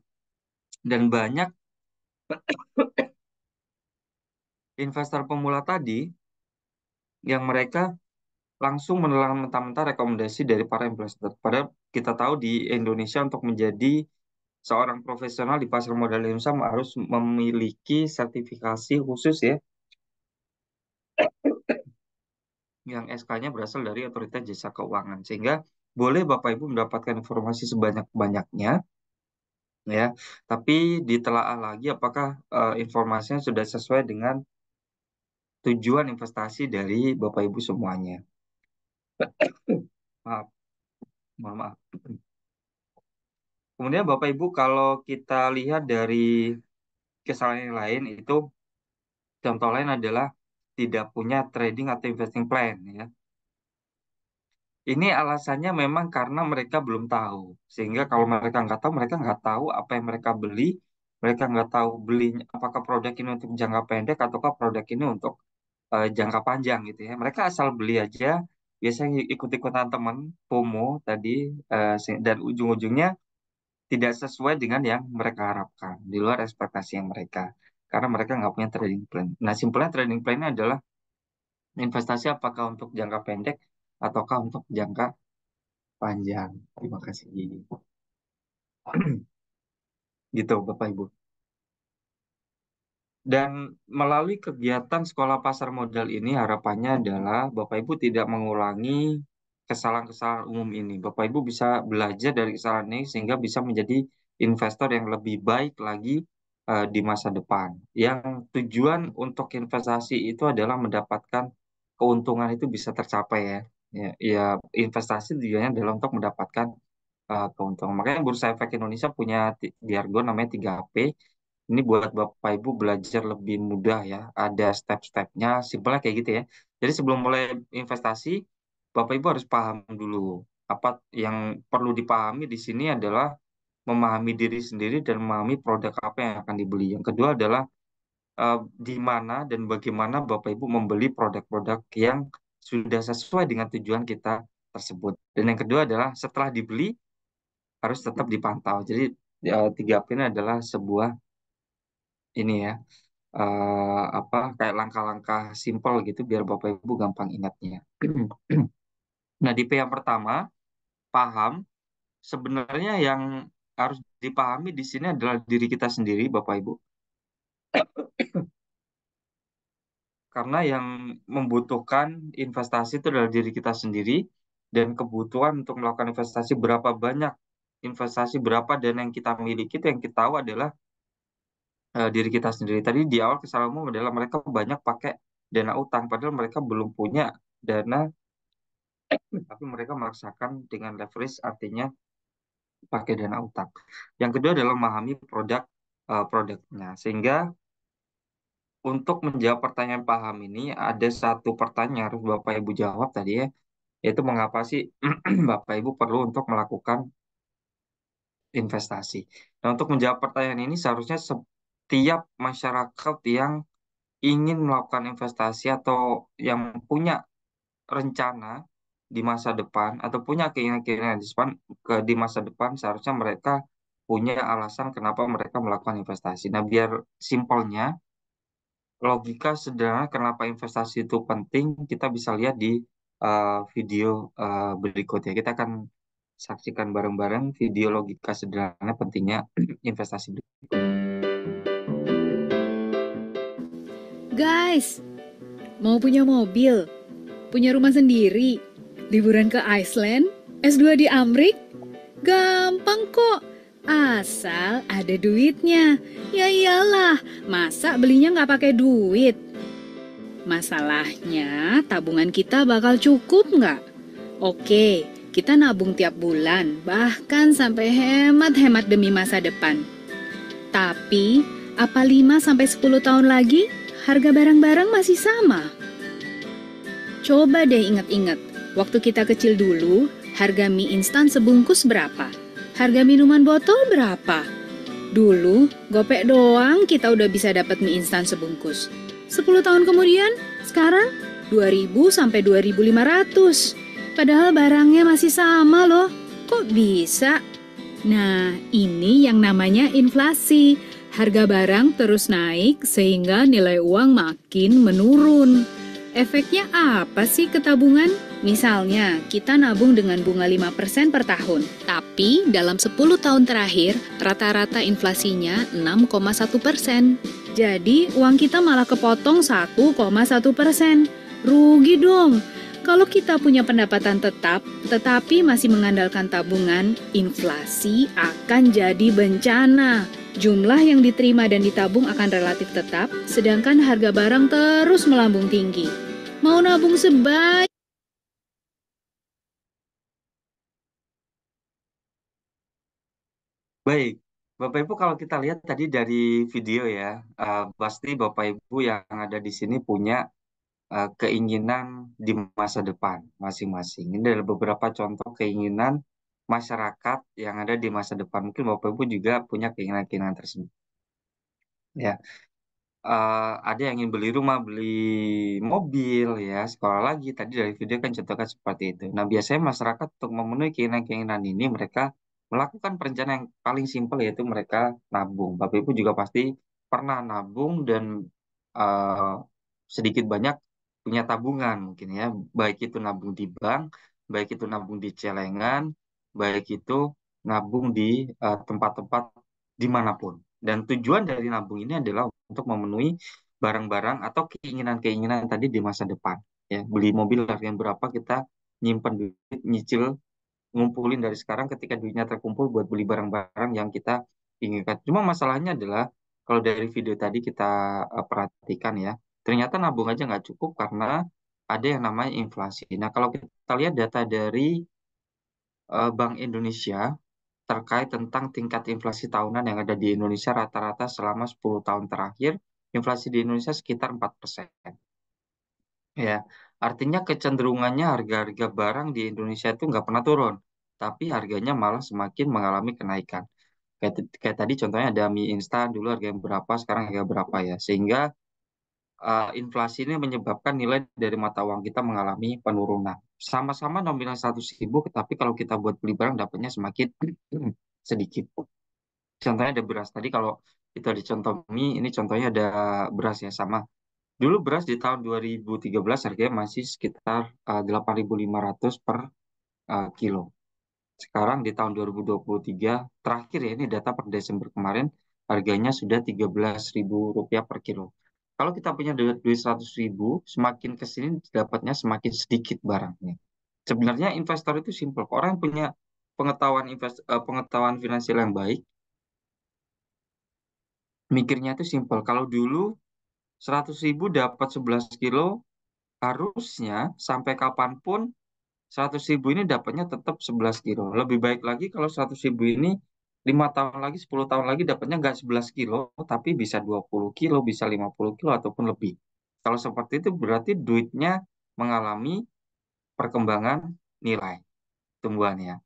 Dan banyak investor pemula tadi yang mereka langsung menelan mentah-mentah rekomendasi dari para investor. Padahal kita tahu di Indonesia untuk menjadi seorang profesional di pasar modal Indonesia harus memiliki sertifikasi khusus ya, yang SK-nya berasal dari Otoritas Jasa Keuangan. Sehingga boleh Bapak Ibu mendapatkan informasi sebanyak-banyaknya, ya, tapi ditelaah lagi apakah informasinya sudah sesuai dengan tujuan investasi dari Bapak Ibu semuanya. Maaf, mohon maaf. Kemudian Bapak Ibu kalau kita lihat dari kesalahan yang lain itu contoh lain adalah tidak punya trading atau investing plan ya. Ini alasannya memang karena mereka belum tahu. Sehingga kalau mereka nggak tahu apa yang mereka beli, mereka nggak tahu belinya apakah produk ini untuk jangka pendek ataukah produk ini untuk jangka panjang gitu ya. Mereka asal beli aja, biasanya ikut-ikutan teman, FOMO tadi, dan ujung-ujungnya tidak sesuai dengan yang mereka harapkan, di luar ekspektasi yang mereka. Karena mereka nggak punya trading plan. Nah, simpelnya trading plan-nya adalah investasi apakah untuk jangka pendek ataukah untuk jangka panjang. Terima kasih. Gitu, Bapak Ibu. Dan melalui kegiatan sekolah pasar modal ini harapannya adalah Bapak Ibu tidak mengulangi kesalahan-kesalahan umum ini. Bapak Ibu bisa belajar dari kesalahan ini sehingga bisa menjadi investor yang lebih baik lagi di masa depan. Yang tujuan untuk investasi itu adalah mendapatkan keuntungan itu bisa tercapai ya. Ya, investasi tujuannya adalah untuk mendapatkan keuntungan. Makanya Bursa Efek Indonesia punya jargon namanya 3P. Ini buat Bapak Ibu belajar lebih mudah ya. Ada step-stepnya, simpelnya kayak gitu ya. Jadi sebelum mulai investasi, Bapak Ibu harus paham dulu. Apa yang perlu dipahami di sini adalah memahami diri sendiri dan memahami produk apa yang akan dibeli. Yang kedua adalah di mana dan bagaimana Bapak Ibu membeli produk-produk yang sudah sesuai dengan tujuan kita tersebut. Dan yang kedua adalah setelah dibeli harus tetap dipantau. Jadi 3P ini adalah sebuah ini ya apa kayak langkah-langkah simpel gitu biar Bapak Ibu gampang ingatnya. Nah, di P yang pertama, paham sebenarnya yang harus dipahami di sini adalah diri kita sendiri, Bapak Ibu. Karena yang membutuhkan investasi itu adalah diri kita sendiri dan kebutuhan untuk melakukan investasi berapa banyak investasi berapa dan yang kita miliki itu yang kita tahu adalah diri kita sendiri. Tadi di awal kesalahanmu adalah mereka banyak pakai dana utang, padahal mereka belum punya dana, tapi mereka memaksakan dengan leverage, artinya pakai dana utang. Yang kedua adalah memahami produknya. Sehingga untuk menjawab pertanyaan paham ini, ada satu pertanyaan yang harus Bapak Ibu jawab tadi ya, yaitu mengapa sih Bapak Ibu perlu untuk melakukan investasi. Nah, untuk menjawab pertanyaan ini seharusnya setiap masyarakat yang ingin melakukan investasi atau yang punya rencana di masa depan atau punya keinginan-keinginan di masa depan seharusnya mereka punya alasan kenapa mereka melakukan investasi. Nah, biar simpelnya, logika sederhana kenapa investasi itu penting, kita bisa lihat di video berikutnya. Kita akan saksikan bareng-bareng video logika sederhana pentingnya investasi berikut. Guys, mau punya mobil, punya rumah sendiri, liburan ke Iceland, S2 di Amrik? Gampang kok, asal ada duitnya. Ya iyalah, masa belinya nggak pakai duit? Masalahnya tabungan kita bakal cukup nggak? Oke, kita nabung tiap bulan, bahkan sampai hemat-hemat demi masa depan. Tapi, apa 5-10 tahun lagi harga barang-barang masih sama? Coba deh ingat-ingat, waktu kita kecil dulu, harga mie instan sebungkus berapa? Harga minuman botol berapa? Dulu, gopek doang kita udah bisa dapat mie instan sebungkus. 10 tahun kemudian, sekarang 2.000 sampai 2.500. Padahal barangnya masih sama loh. Kok bisa? Nah, ini yang namanya inflasi. Harga barang terus naik sehingga nilai uang makin menurun. Efeknya apa sih ke tabungan? Misalnya, kita nabung dengan bunga 5% per tahun. Tapi dalam 10 tahun terakhir, rata-rata inflasinya 6,1%. Jadi, uang kita malah kepotong 1,1%. Rugi dong. Kalau kita punya pendapatan tetap, tetapi masih mengandalkan tabungan, inflasi akan jadi bencana. Jumlah yang diterima dan ditabung akan relatif tetap, sedangkan harga barang terus melambung tinggi. Mau nabung sebanyak Baik, Bapak Ibu kalau kita lihat tadi dari video ya, pasti Bapak Ibu yang ada di sini punya keinginan di masa depan masing-masing. Ini adalah beberapa contoh keinginan masyarakat yang ada di masa depan. Mungkin Bapak Ibu juga punya keinginan-keinginan tersebut. Ya, ada yang ingin beli rumah, beli mobil, ya, sekolah lagi. Tadi dari video kan contohkan seperti itu. Nah, biasanya masyarakat untuk memenuhi keinginan-keinginan ini, mereka melakukan perencanaan yang paling simpel, yaitu mereka nabung. Bapak Ibu juga pasti pernah nabung dan uh, sedikit banyak punya tabungan mungkin ya. Baik itu nabung di bank, baik itu nabung di celengan, baik itu nabung di tempat-tempat dimanapun. Dan tujuan dari nabung ini adalah untuk memenuhi barang-barang atau keinginan-keinginan tadi di masa depan. Ya, beli mobil harga berapa kita nyimpen duit, nyicil, ngumpulin dari sekarang ketika duitnya terkumpul buat beli barang-barang yang kita inginkan. Cuma masalahnya adalah kalau dari video tadi kita perhatikan ya, ternyata nabung aja nggak cukup karena ada yang namanya inflasi. Nah, kalau kita lihat data dari Bank Indonesia terkait tentang tingkat inflasi tahunan yang ada di Indonesia rata-rata selama 10 tahun terakhir, inflasi di Indonesia sekitar 4%. Ya, artinya kecenderungannya harga-harga barang di Indonesia itu nggak pernah turun, tapi harganya malah semakin mengalami kenaikan. Kayak tadi contohnya ada mie instan, dulu harga yang berapa, sekarang harga berapa ya. Sehingga inflasi ini menyebabkan nilai dari mata uang kita mengalami penurunan. Sama-sama nominal 100.000, tapi kalau kita buat beli barang dapatnya semakin sedikit. Contohnya ada beras. Tadi kalau itu ada contoh mie, ini contohnya ada beras ya sama. Dulu beras di tahun 2013 harganya masih sekitar 8.500 per kilo. Sekarang di tahun 2023, terakhir ya ini data per Desember kemarin, harganya sudah Rp13.000 per kilo. Kalau kita punya duit 100.000, semakin ke sini dapatnya semakin sedikit barangnya. Sebenarnya investor itu simpel. Orang yang punya pengetahuan finansial yang baik, mikirnya itu simpel. Kalau dulu 100.000 dapat 11 kilo, harusnya sampai kapanpun 100.000 ini dapatnya tetap 11 kilo. Lebih baik lagi kalau 100.000 ini 5 tahun lagi, 10 tahun lagi dapatnya nggak 11 kilo, tapi bisa 20 kilo, bisa 50 kilo, ataupun lebih. Kalau seperti itu berarti duitnya mengalami perkembangan nilai tumbuhannya.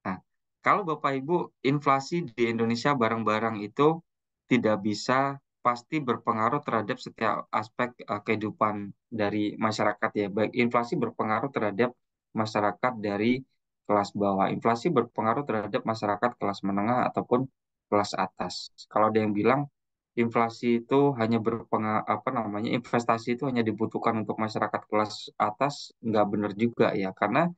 Nah, kalau Bapak Ibu, inflasi di Indonesia barang-barang itu tidak bisa pasti berpengaruh terhadap setiap aspek kehidupan dari masyarakat ya. Baik inflasi berpengaruh terhadap masyarakat dari kelas bawah. Inflasi berpengaruh terhadap masyarakat kelas menengah ataupun kelas atas. Kalau ada yang bilang inflasi itu hanya investasi itu hanya dibutuhkan untuk masyarakat kelas atas, nggak benar juga ya, karena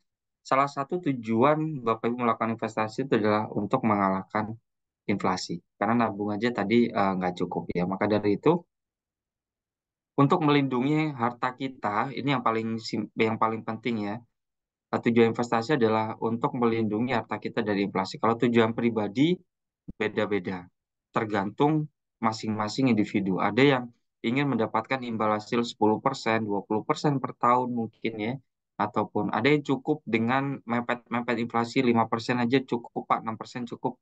salah satu tujuan Bapak Ibu melakukan investasi itu adalah untuk mengalahkan inflasi. Karena nabung aja tadi nggak cukup ya. Maka dari itu, untuk melindungi harta kita, ini yang paling penting ya. Tujuan investasi adalah untuk melindungi harta kita dari inflasi. Kalau tujuan pribadi, beda-beda. Tergantung masing-masing individu. Ada yang ingin mendapatkan imbal hasil 10%, 20% per tahun mungkin ya. Ataupun ada yang cukup dengan mepet-mepet inflasi 5% aja cukup, Pak, 6% cukup.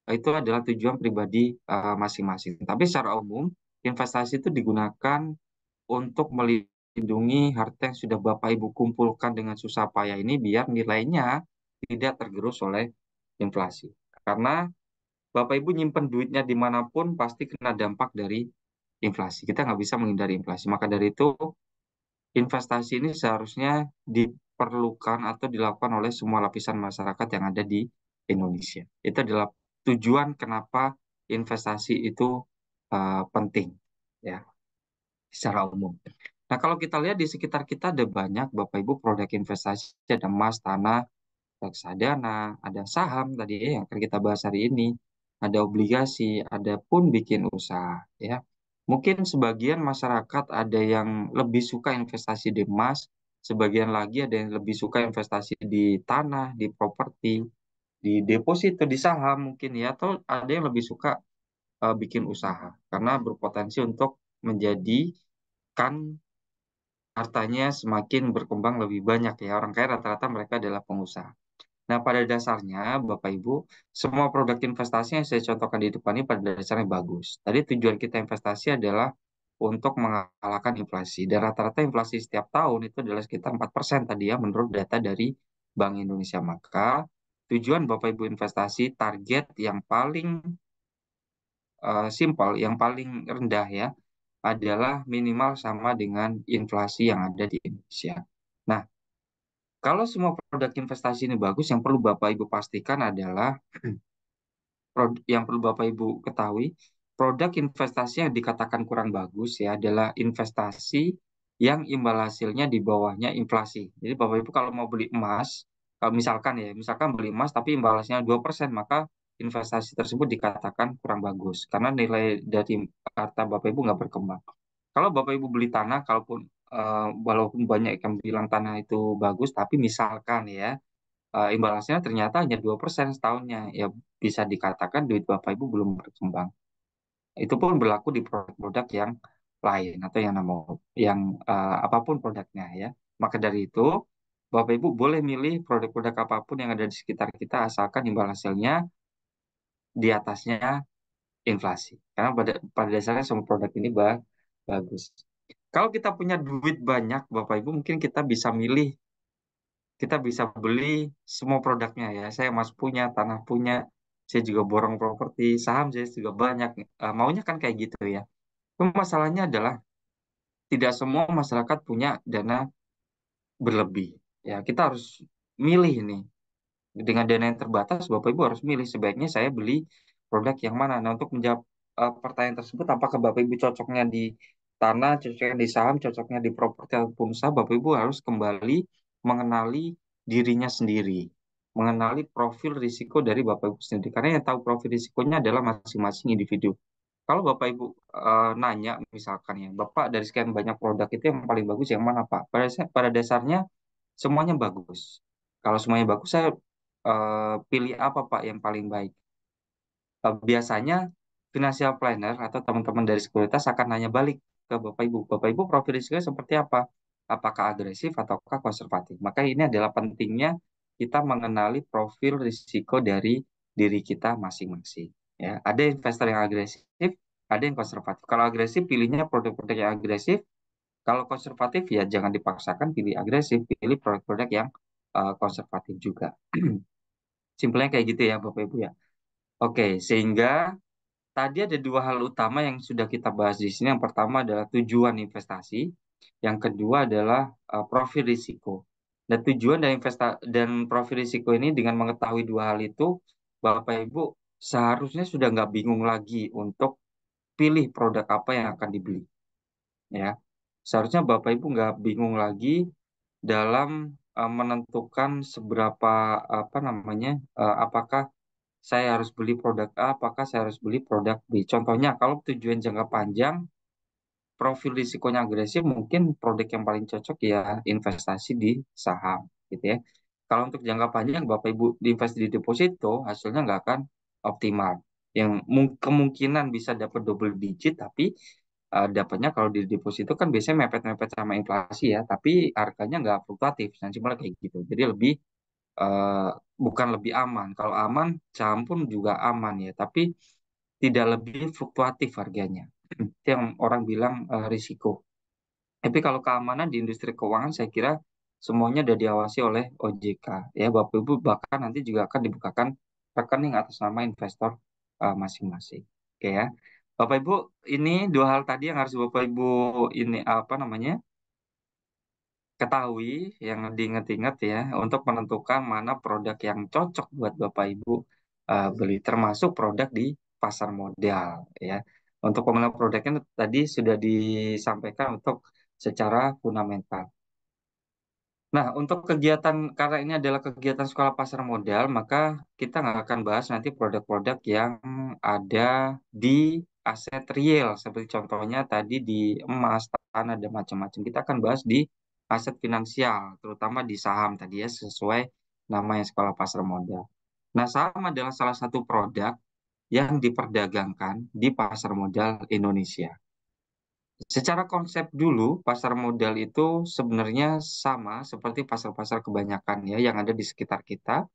Itu adalah tujuan pribadi masing-masing. Tapi secara umum, investasi itu digunakan untuk melindungi harta yang sudah Bapak Ibu kumpulkan dengan susah payah ini biar nilainya tidak tergerus oleh inflasi. Karena Bapak Ibu nyimpen duitnya dimanapun pasti kena dampak dari inflasi. Kita nggak bisa menghindari inflasi. Maka dari itu, investasi ini seharusnya diperlukan atau dilakukan oleh semua lapisan masyarakat yang ada di Indonesia. Itu adalah tujuan kenapa investasi itu penting, ya, secara umum. Nah, kalau kita lihat di sekitar kita ada banyak Bapak Ibu produk investasi, ada emas, tanah, reksadana, ada saham tadi ya, yang akan kita bahas hari ini, ada obligasi, ada pun bikin usaha ya. Mungkin sebagian masyarakat ada yang lebih suka investasi di emas, sebagian lagi ada yang lebih suka investasi di tanah, di properti, di deposito, di saham mungkin ya, atau ada yang lebih suka bikin usaha karena berpotensi untuk menjadikan hartanya semakin berkembang lebih banyak ya. Orang kaya rata-rata mereka adalah pengusaha. Nah, pada dasarnya, Bapak Ibu, semua produk investasi yang saya contohkan di depan ini pada dasarnya bagus. Tadi tujuan kita investasi adalah untuk mengalahkan inflasi. Dan rata-rata inflasi setiap tahun itu adalah sekitar 4% tadi ya, menurut data dari Bank Indonesia. Maka, tujuan Bapak Ibu investasi, target yang paling simpel, yang paling rendah ya, adalah minimal sama dengan inflasi yang ada di Indonesia. Nah, kalau semua produk investasi ini bagus, yang perlu Bapak Ibu pastikan adalah yang perlu Bapak Ibu ketahui, produk investasi yang dikatakan kurang bagus ya adalah investasi yang imbal hasilnya di bawahnya inflasi. Jadi Bapak Ibu kalau mau beli emas, kalau misalkan beli emas tapi imbal hasilnya 2%, maka investasi tersebut dikatakan kurang bagus karena nilai dari harta Bapak Ibu nggak berkembang. Kalau Bapak Ibu beli tanah, walaupun banyak yang bilang tanah itu bagus, tapi misalkan ya imbal hasilnya ternyata hanya 2% setahunnya, ya bisa dikatakan duit Bapak Ibu belum berkembang. Itu pun berlaku di produk-produk yang lain atau yang apapun produknya ya. Maka dari itu, Bapak Ibu boleh milih produk-produk apapun yang ada di sekitar kita asalkan imbal hasilnya di atasnya inflasi. Karena pada dasarnya semua produk ini bagus. Kalau kita punya duit banyak, Bapak Ibu, mungkin kita bisa beli semua produknya ya. Saya emas punya, tanah punya, saya juga borong properti, saham saya juga banyak. Maunya kan kayak gitu ya. Cuma masalahnya adalah tidak semua masyarakat punya dana berlebih. Ya, kita harus milih nih. Dengan dana yang terbatas, Bapak Ibu harus milih sebaiknya saya beli produk yang mana. Nah, untuk menjawab pertanyaan tersebut, apakah Bapak Ibu cocoknya di tanah, cocoknya di saham, cocoknya di properti ataupun usaha, Bapak Ibu harus kembali mengenali dirinya sendiri, mengenali profil risiko dari Bapak Ibu sendiri. Karena yang tahu profil risikonya adalah masing-masing individu. Kalau Bapak Ibu nanya misalkan ya, Bapak dari sekian banyak produk itu yang paling bagus yang mana Pak? Pada dasarnya semuanya bagus. Kalau semuanya bagus, saya pilih apa Pak yang paling baik? Biasanya financial planner atau teman-teman dari sekuritas akan nanya balik ke Bapak Ibu. Bapak Ibu profil risikonya seperti apa? Apakah agresif ataukah konservatif? Maka ini adalah pentingnya kita mengenali profil risiko dari diri kita masing-masing. Ya, ada investor yang agresif, ada yang konservatif. Kalau agresif, pilihnya produk-produk yang agresif. Kalau konservatif, ya jangan dipaksakan pilih agresif, pilih produk-produk yang konservatif juga. Simpelnya kayak gitu ya, Bapak Ibu ya. Oke, sehingga tadi ada dua hal utama yang sudah kita bahas di sini. Yang pertama adalah tujuan investasi, yang kedua adalah profil risiko. Dan tujuan dan profil risiko ini dengan mengetahui dua hal itu, Bapak Ibu seharusnya sudah nggak bingung lagi untuk pilih produk apa yang akan dibeli. Ya, seharusnya Bapak Ibu nggak bingung lagi dalam menentukan seberapa apa namanya, apakah saya harus beli produk A, apakah saya harus beli produk B. Contohnya, kalau tujuan jangka panjang, profil risikonya agresif, mungkin produk yang paling cocok ya investasi di saham, gitu ya. Kalau untuk jangka panjang, Bapak Ibu invest di deposito, hasilnya nggak akan optimal. Yang kemungkinan bisa dapat double digit, tapi dapatnya kalau di deposito kan biasanya mepet-mepet sama inflasi ya, tapi harganya nggak fluktuatif, nah cuma kayak gitu. Jadi lebih eh, bukan lebih aman. Kalau aman, saham pun juga aman ya, tapi tidak lebih fluktuatif harganya. Itu yang orang bilang risiko. Tapi kalau keamanan di industri keuangan, saya kira semuanya sudah diawasi oleh OJK. Ya, Bapak Ibu bahkan nanti juga akan dibukakan rekening atas nama investor masing-masing. Oke ya. Bapak Ibu, ini dua hal tadi yang harus Bapak Ibu ini apa namanya? Ketahui, yang diingat-ingat ya, untuk menentukan mana produk yang cocok buat Bapak Ibu beli, termasuk produk di pasar modal ya. Untuk pemilihan produknya tadi sudah disampaikan untuk secara fundamental. Nah, untuk kegiatan, karena ini adalah kegiatan sekolah pasar modal, maka kita nggak akan bahas nanti produk-produk yang ada di aset real, seperti contohnya tadi di emas, tanah, dan macam-macam. Kita akan bahas di aset finansial, terutama di saham tadi ya, sesuai namanya sekolah pasar modal. Nah, saham adalah salah satu produk yang diperdagangkan di pasar modal Indonesia. Secara konsep dulu, pasar modal itu sebenarnya sama seperti pasar-pasar kebanyakan ya yang ada di sekitar kita,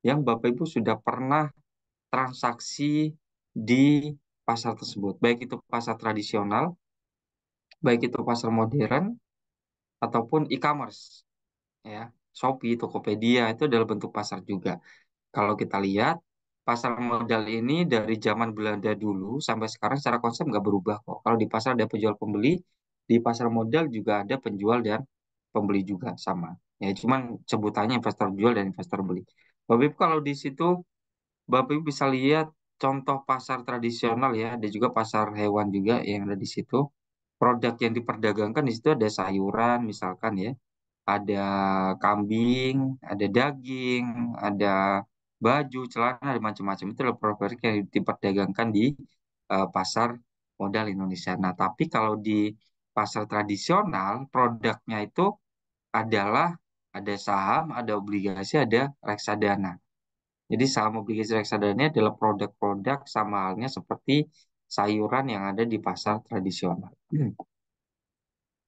yang Bapak Ibu sudah pernah transaksi di pasar tersebut, baik itu pasar tradisional, baik itu pasar modern, ataupun e-commerce, ya, Shopee, Tokopedia itu adalah bentuk pasar juga. Kalau kita lihat, pasar modal ini dari zaman Belanda dulu sampai sekarang secara konsep nggak berubah kok. Kalau di pasar ada penjual pembeli, di pasar modal juga ada penjual dan pembeli juga sama. Ya, cuman sebutannya investor jual dan investor beli. Bapak Ibu kalau di situ, Bapak Ibu bisa lihat contoh pasar tradisional ya, ada juga pasar hewan juga yang ada di situ. Produk yang diperdagangkan di situ ada sayuran misalkan ya, ada kambing, ada daging, ada baju, celana, ada macam-macam. Itu adalah produk yang diperdagangkan di pasar modal Indonesia. Nah, tapi kalau di pasar tradisional, produknya itu adalah ada saham, ada obligasi, ada reksadana. Jadi saham obligasi reksadana ini adalah produk-produk sama halnya seperti sayuran yang ada di pasar tradisional.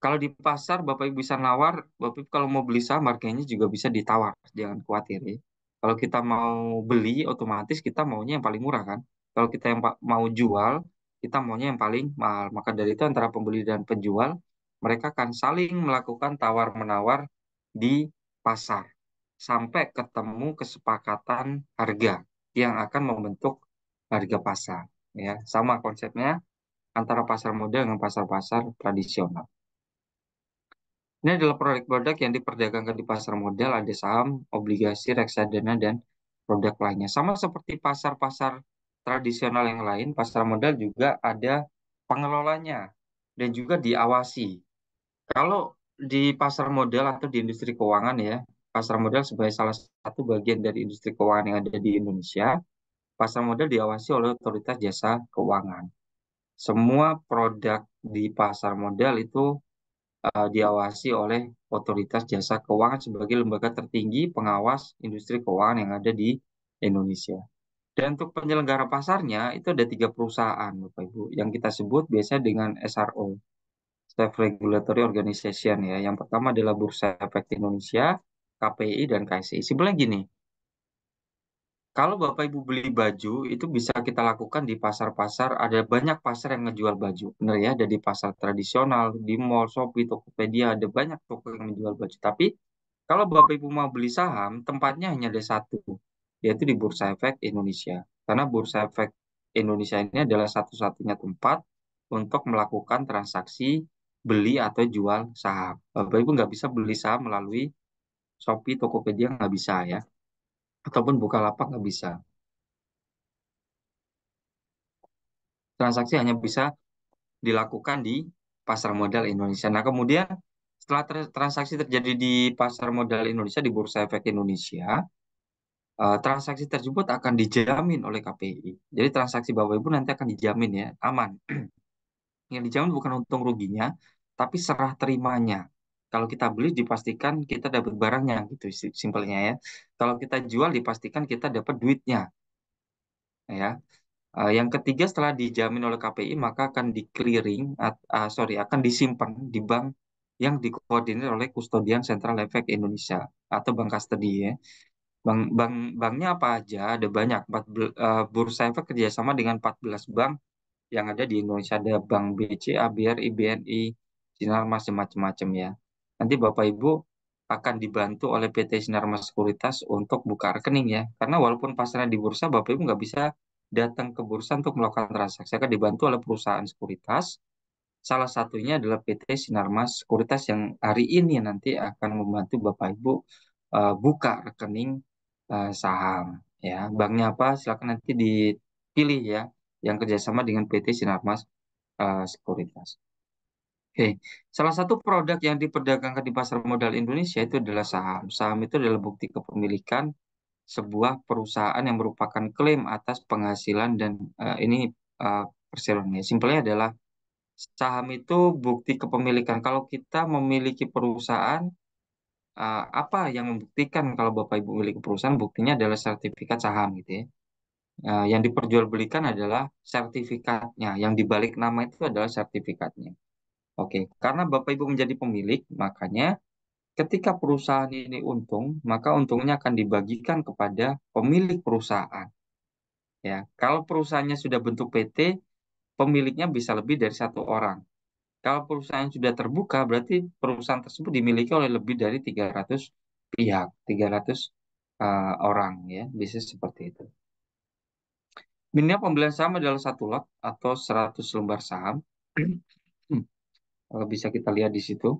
Kalau di pasar Bapak Ibu bisa nawar, Bapak Ibu kalau mau beli saham harganya juga bisa ditawar, jangan khawatir ya. Kalau kita mau beli, otomatis kita maunya yang paling murah kan. Kalau kita yang mau jual, kita maunya yang paling mahal. Maka dari itu antara pembeli dan penjual, mereka akan saling melakukan tawar-menawar di pasar sampai ketemu kesepakatan harga yang akan membentuk harga pasar. Ya, sama konsepnya antara pasar modal dengan pasar-pasar tradisional. Ini adalah produk-produk yang diperdagangkan di pasar modal, ada saham, obligasi, reksadana, dan produk lainnya. Sama seperti pasar-pasar tradisional yang lain, pasar modal juga ada pengelolanya dan juga diawasi. Kalau di pasar modal atau di industri keuangan ya, pasar modal sebagai salah satu bagian dari industri keuangan yang ada di Indonesia, pasar modal diawasi oleh otoritas jasa keuangan. Semua produk di pasar modal itu diawasi oleh Otoritas Jasa Keuangan sebagai lembaga tertinggi pengawas industri keuangan yang ada di Indonesia. Dan untuk penyelenggara pasarnya itu ada 3 perusahaan, Bapak Ibu, yang kita sebut biasa dengan SRO, Self Regulatory Organization ya. Yang pertama adalah Bursa Efek Indonesia, KPI, dan KSI. Sebenarnya gini, kalau Bapak Ibu beli baju, itu bisa kita lakukan di pasar-pasar. Ada banyak pasar yang ngejual baju. Benar ya, ada di pasar tradisional, di mall, Shopee, Tokopedia, ada banyak toko yang menjual baju. Tapi kalau Bapak Ibu mau beli saham, tempatnya hanya ada satu, yaitu di Bursa Efek Indonesia. Karena Bursa Efek Indonesia ini adalah satu-satunya tempat untuk melakukan transaksi beli atau jual saham. Bapak Ibu nggak bisa beli saham melalui Shopee, Tokopedia, nggak bisa ya. Ataupun Bukalapak nggak bisa. transaksi hanya bisa dilakukan di pasar modal Indonesia. Nah, kemudian setelah transaksi terjadi di pasar modal Indonesia, di Bursa Efek Indonesia, transaksi tersebut akan dijamin oleh KPI. Jadi transaksi Bapak Ibu nanti akan dijamin ya, aman. Yang dijamin bukan untung ruginya, tapi serah terimanya. Kalau kita beli dipastikan kita dapat barangnya gitu simpelnya ya. Kalau kita jual dipastikan kita dapat duitnya ya. Yang ketiga setelah dijamin oleh KPI maka akan di clearing akan disimpan di bank yang dikoordinir oleh Kustodian Sentral Efek Indonesia atau Bank Kastedi ya. Banknya apa aja? Ada banyak. Bursa Efek kerjasama dengan 14 bank yang ada di Indonesia. Ada Bank BCA, BRI, BNI, Sinarmas, macam-macam ya. Nanti Bapak Ibu akan dibantu oleh PT Sinarmas Sekuritas untuk buka rekening ya. Karena walaupun pasarnya di bursa, Bapak Ibu nggak bisa datang ke bursa untuk melakukan transaksi. Akan dibantu oleh perusahaan sekuritas. Salah satunya adalah PT Sinarmas Sekuritas yang hari ini nanti akan membantu Bapak Ibu buka rekening saham. Ya, banknya apa? Silakan nanti dipilih ya, yang kerjasama dengan PT Sinarmas Sekuritas. Oke, salah satu produk yang diperdagangkan di pasar modal Indonesia itu adalah saham. Saham itu adalah bukti kepemilikan sebuah perusahaan yang merupakan klaim atas penghasilan dan ini perseroannya. Simpelnya adalah saham itu bukti kepemilikan. Kalau kita memiliki perusahaan, apa yang membuktikan kalau Bapak Ibu memiliki perusahaan? Buktinya adalah sertifikat saham gitu ya. Yang diperjualbelikan adalah sertifikatnya. Yang dibalik nama itu adalah sertifikatnya. Oke, karena Bapak Ibu menjadi pemilik, makanya ketika perusahaan ini untung, maka untungnya akan dibagikan kepada pemilik perusahaan. Ya, kalau perusahaannya sudah bentuk PT, pemiliknya bisa lebih dari satu orang. Kalau perusahaan sudah terbuka, berarti perusahaan tersebut dimiliki oleh lebih dari 300 pihak, 300 orang ya, bisa seperti itu. Minimal pembelian saham adalah satu lot atau 100 lembar saham. Bisa kita lihat di situ.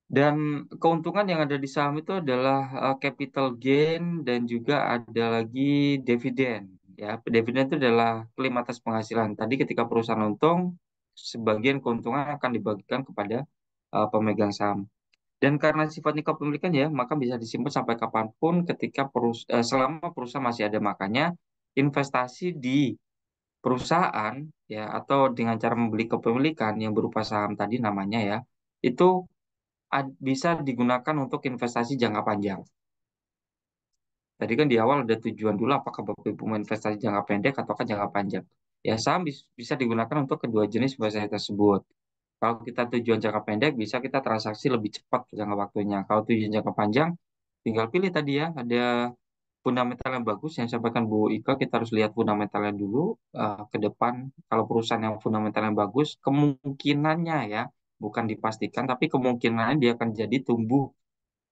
Dan keuntungan yang ada di saham itu adalah capital gain dan juga ada lagi dividen. Ya, dividen itu adalah klaim atas penghasilan. Tadi ketika perusahaan untung, sebagian keuntungan akan dibagikan kepada pemegang saham. Dan karena sifatnya kepemilikan ya, maka bisa disimpan sampai kapanpun ketika selama perusahaan masih ada. Makanya investasi di perusahaan ya atau dengan cara membeli kepemilikan yang berupa saham tadi namanya ya, itu bisa digunakan untuk investasi jangka panjang. Tadi kan di awal ada tujuan dulu apakah Bapak Ibu mau investasi jangka pendek ataukah jangka panjang. Ya saham bisa digunakan untuk kedua jenis investasi tersebut. Kalau kita tujuan jangka pendek bisa kita transaksi lebih cepat jangka waktunya. Kalau tujuan jangka panjang tinggal pilih tadi ya, ada fundamental yang bagus yang sampaikan Bu Ika, kita harus lihat fundamentalnya dulu ke depan. Kalau perusahaan yang fundamentalnya bagus, kemungkinannya ya, bukan dipastikan, tapi kemungkinannya dia akan jadi tumbuh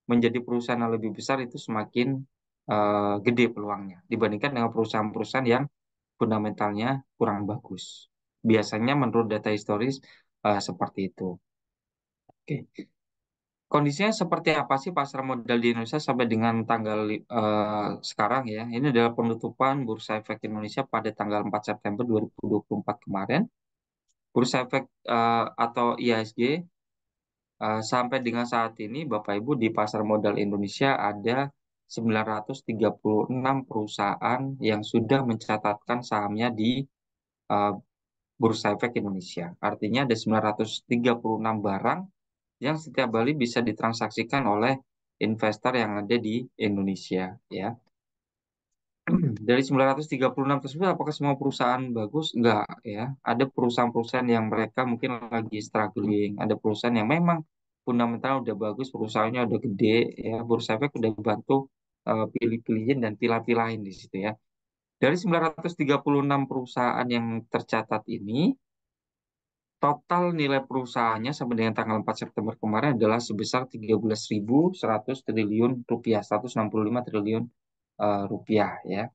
menjadi perusahaan yang lebih besar itu semakin gede peluangnya dibandingkan dengan perusahaan-perusahaan yang fundamentalnya kurang bagus. Biasanya menurut data historis seperti itu. Oke. Kondisinya seperti apa sih pasar modal di Indonesia sampai dengan tanggal sekarang ya? Ini adalah penutupan Bursa Efek Indonesia pada tanggal 4 September 2024 kemarin. Bursa Efek atau IHSG sampai dengan saat ini Bapak Ibu di pasar modal Indonesia ada 936 perusahaan yang sudah mencatatkan sahamnya di uh, Bursa Efek Indonesia. Artinya ada 936 barang yang setiap kali bisa ditransaksikan oleh investor yang ada di Indonesia ya. Dari 936 tersebut apakah semua perusahaan bagus? Enggak ya. Ada perusahaan-perusahaan yang mereka mungkin lagi struggling, ada perusahaan yang memang fundamental udah bagus, perusahaannya udah gede ya. Bursa Efek udah bantu pilih-pilihin dan pilah-pilahin di situ ya. Dari 936 perusahaan yang tercatat ini, total nilai perusahaannya sampai dengan tanggal 4 September kemarin adalah sebesar 13.100 triliun rupiah, 165 triliun rupiah ya.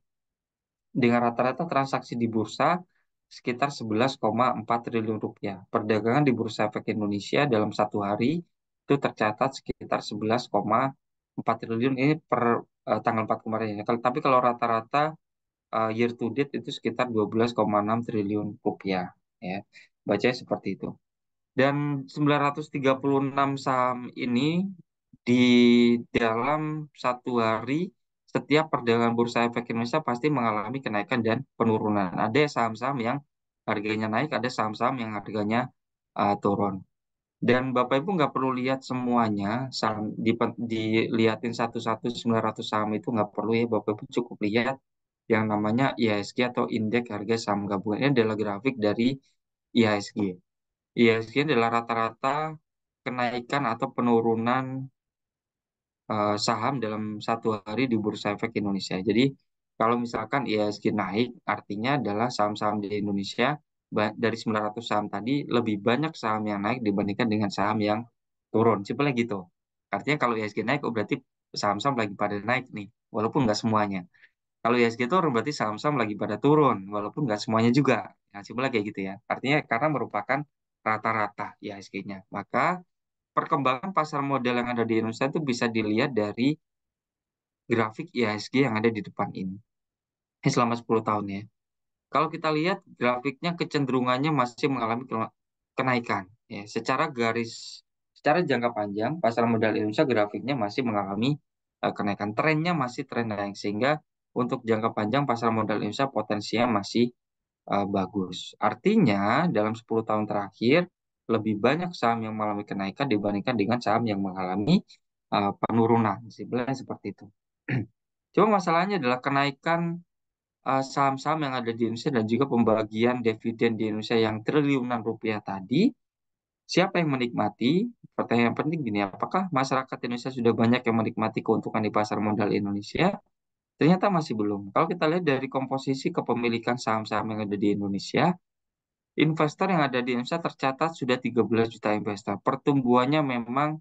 Dengan rata-rata transaksi di bursa sekitar 11,4 triliun rupiah. Perdagangan di Bursa Efek Indonesia dalam satu hari itu tercatat sekitar 11,4 triliun ini per tanggal 4 kemarin ya. Tapi kalau rata-rata year to date itu sekitar 12,6 triliun rupiah ya. Bacanya seperti itu. Dan 936 saham ini di dalam satu hari setiap perdagangan Bursa Efek Indonesia pasti mengalami kenaikan dan penurunan. Ada saham-saham yang harganya naik, ada saham-saham yang harganya turun. Dan Bapak Ibu nggak perlu lihat semuanya, saham dilihatin satu-satu 900 saham itu nggak perlu ya, Bapak Ibu cukup lihat yang namanya IHSG atau Indeks Harga Saham Gabungan. Ini adalah grafik dari IHSG. IHSG adalah rata-rata kenaikan atau penurunan saham dalam satu hari di Bursa Efek Indonesia. Jadi kalau misalkan IHSG naik, artinya adalah saham-saham di Indonesia dari 900 saham tadi lebih banyak saham yang naik dibandingkan dengan saham yang turun. Simpelnya gitu. Artinya kalau IHSG naik, oh berarti saham-saham lagi pada naik nih, walaupun nggak semuanya. Kalau IHSG turun berarti saham-saham lagi pada turun, walaupun nggak semuanya juga. Nah, simpelnya kayak gitu ya. Artinya karena merupakan rata-rata IHSG-nya. Maka perkembangan pasar modal yang ada di Indonesia itu bisa dilihat dari grafik IHSG yang ada di depan ini. Ini selama 10 tahun ya. Kalau kita lihat grafiknya kecenderungannya masih mengalami kenaikan. Ya, secara jangka panjang pasar modal Indonesia grafiknya masih mengalami kenaikan. Trennya masih tren naik sehingga untuk jangka panjang pasar modal Indonesia potensinya masih bagus. Artinya dalam 10 tahun terakhir lebih banyak saham yang mengalami kenaikan dibandingkan dengan saham yang mengalami penurunan. Sebenarnya seperti itu. Cuma masalahnya adalah kenaikan saham-saham yang ada di Indonesia dan juga pembagian dividen di Indonesia yang triliunan rupiah tadi, siapa yang menikmati? Pertanyaan penting gini, apakah masyarakat Indonesia sudah banyak yang menikmati keuntungan di pasar modal Indonesia? Ternyata masih belum. Kalau kita lihat dari komposisi kepemilikan saham-saham yang ada di Indonesia, investor yang ada di Indonesia tercatat sudah 13 juta investor. Pertumbuhannya memang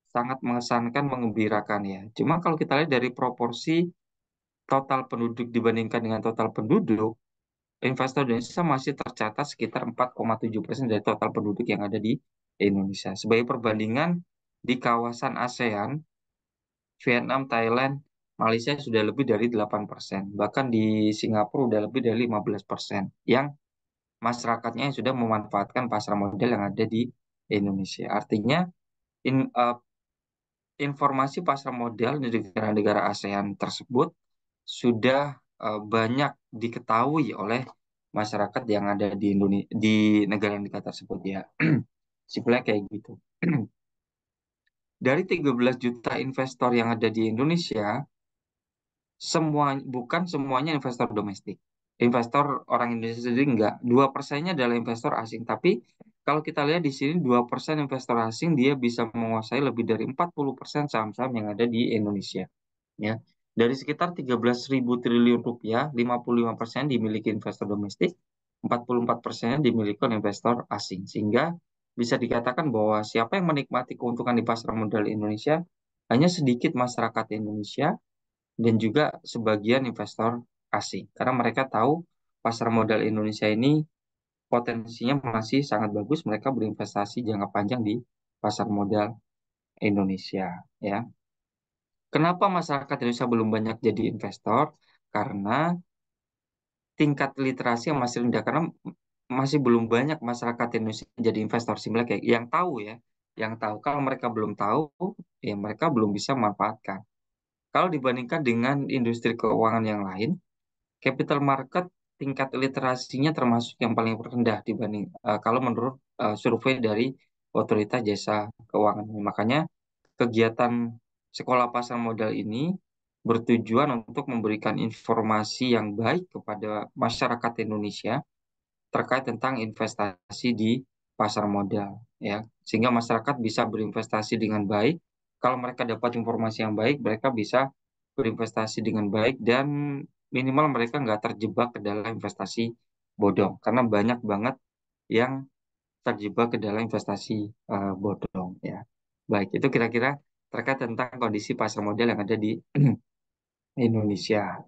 sangat mengesankan, mengembirakan ya. Cuma kalau kita lihat dari proporsi total penduduk dibandingkan dengan total penduduk, investor di Indonesia masih tercatat sekitar 4,7% dari total penduduk yang ada di Indonesia. Sebagai perbandingan, di kawasan ASEAN, Vietnam, Thailand, Malaysia sudah lebih dari 8%. Bahkan di Singapura sudah lebih dari 15% yang masyarakatnya yang sudah memanfaatkan pasar modal yang ada di Indonesia. Artinya, in, uh, informasi pasar modal di negara-negara ASEAN tersebut sudah banyak diketahui oleh masyarakat yang ada di Indonesia, di negara-negara tersebut ya. Simpelnya kayak gitu. Dari 13 juta investor yang ada di Indonesia, bukan semuanya investor domestik. Investor orang Indonesia sendiri enggak. 2%-nya adalah investor asing. Tapi kalau kita lihat di sini 2% investor asing dia bisa menguasai lebih dari 40% saham-saham yang ada di Indonesia. Ya. Dari sekitar 13.000 triliun rupiah, 55% dimiliki investor domestik, 44% dimiliki oleh investor asing. Sehingga bisa dikatakan bahwa siapa yang menikmati keuntungan di pasar modal Indonesia hanya sedikit masyarakat Indonesia dan juga sebagian investor asing. Karena mereka tahu pasar modal Indonesia ini potensinya masih sangat bagus, mereka berinvestasi jangka panjang di pasar modal Indonesia. Ya. Kenapa masyarakat Indonesia belum banyak jadi investor? Karena tingkat literasi yang masih rendah. Karena masih belum banyak masyarakat Indonesia jadi investor. Simpelnya kayak yang tahu ya, yang tahu. Kalau mereka belum tahu, ya mereka belum bisa memanfaatkan. Kalau dibandingkan dengan industri keuangan yang lain, capital market tingkat literasinya termasuk yang paling rendah dibanding kalau menurut survei dari Otoritas Jasa Keuangan. Makanya kegiatan sekolah pasar modal ini bertujuan untuk memberikan informasi yang baik kepada masyarakat Indonesia terkait tentang investasi di pasar modal ya, sehingga masyarakat bisa berinvestasi dengan baik. Kalau mereka dapat informasi yang baik, mereka bisa berinvestasi dengan baik dan minimal mereka nggak terjebak ke dalam investasi bodong karena banyak banget yang terjebak ke dalam investasi bodong ya. Baik, itu kira-kira terkait tentang kondisi pasar modal yang ada di Indonesia.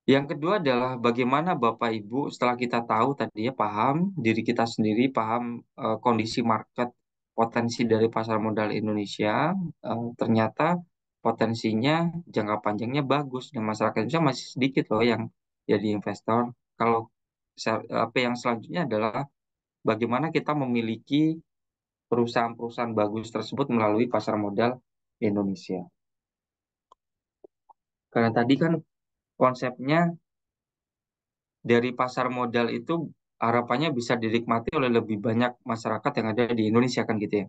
Yang kedua adalah bagaimana Bapak Ibu setelah kita tahu tadi ya paham diri kita sendiri, paham kondisi market potensi dari pasar modal Indonesia, ternyata potensinya jangka panjangnya bagus dan masyarakat Indonesia masih sedikit loh jadi investor. Kalau apa yang selanjutnya adalah bagaimana kita memiliki perusahaan-perusahaan bagus tersebut melalui pasar modal Indonesia. Karena tadi kan konsepnya dari pasar modal itu harapannya bisa dinikmati oleh lebih banyak masyarakat yang ada di Indonesia kan gitu ya.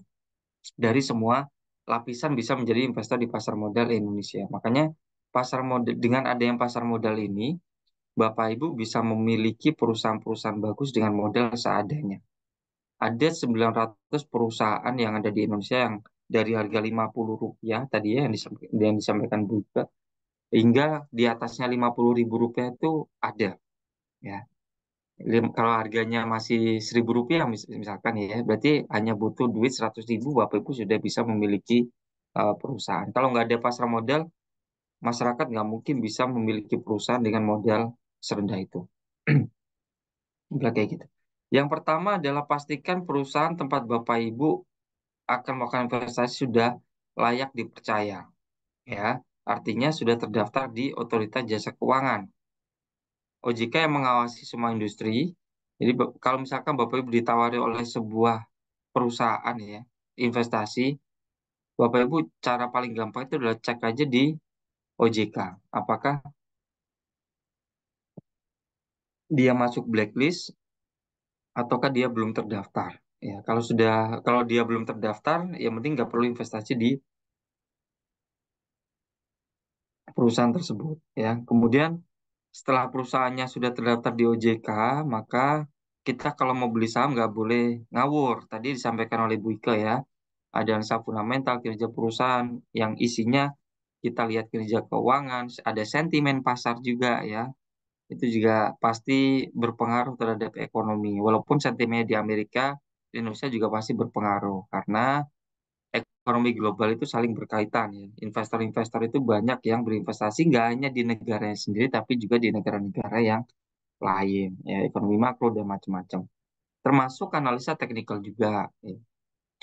Dari semua lapisan bisa menjadi investor di pasar modal Indonesia. Makanya pasar modal dengan adanya pasar modal ini, Bapak Ibu bisa memiliki perusahaan-perusahaan bagus dengan modal seadanya. Ada 900 perusahaan yang ada di Indonesia yang dari harga Rp50 tadi ya yang disampaikan Bu Ika, hingga di atasnya Rp50.000 itu ada ya. Kalau harganya masih Rp1.000 misalkan ya, berarti hanya butuh duit 100.000 Bapak Ibu sudah bisa memiliki perusahaan. Kalau nggak ada pasar modal, masyarakat nggak mungkin bisa memiliki perusahaan dengan modal serendah itu. Kayak gitu. Yang pertama adalah pastikan perusahaan tempat Bapak Ibu akan melakukan investasi sudah layak dipercaya, ya. Artinya sudah terdaftar di Otoritas Jasa Keuangan. OJK yang mengawasi semua industri. Jadi kalau misalkan Bapak Ibu ditawari oleh sebuah perusahaan ya, investasi, Bapak Ibu cara paling gampang itu adalah cek aja di OJK. Apakah dia masuk blacklist ataukah dia belum terdaftar. Ya, kalau dia belum terdaftar, ya mending nggak perlu investasi di perusahaan tersebut. Ya, kemudian setelah perusahaannya sudah terdaftar di OJK, maka kita kalau mau beli saham nggak boleh ngawur. Tadi disampaikan oleh Bu Ika ya, ada analisa fundamental kinerja perusahaan yang isinya kita lihat kinerja keuangan, ada sentimen pasar juga ya. Itu juga pasti berpengaruh terhadap ekonomi. Walaupun sentimennya di Amerika, di Indonesia juga pasti berpengaruh karena ekonomi global itu saling berkaitan ya. Investor-investor itu banyak yang berinvestasi nggak hanya di negaranya sendiri, tapi juga di negara-negara yang lain ya, ekonomi makro dan macam-macam. Termasuk analisa teknikal juga. Ya.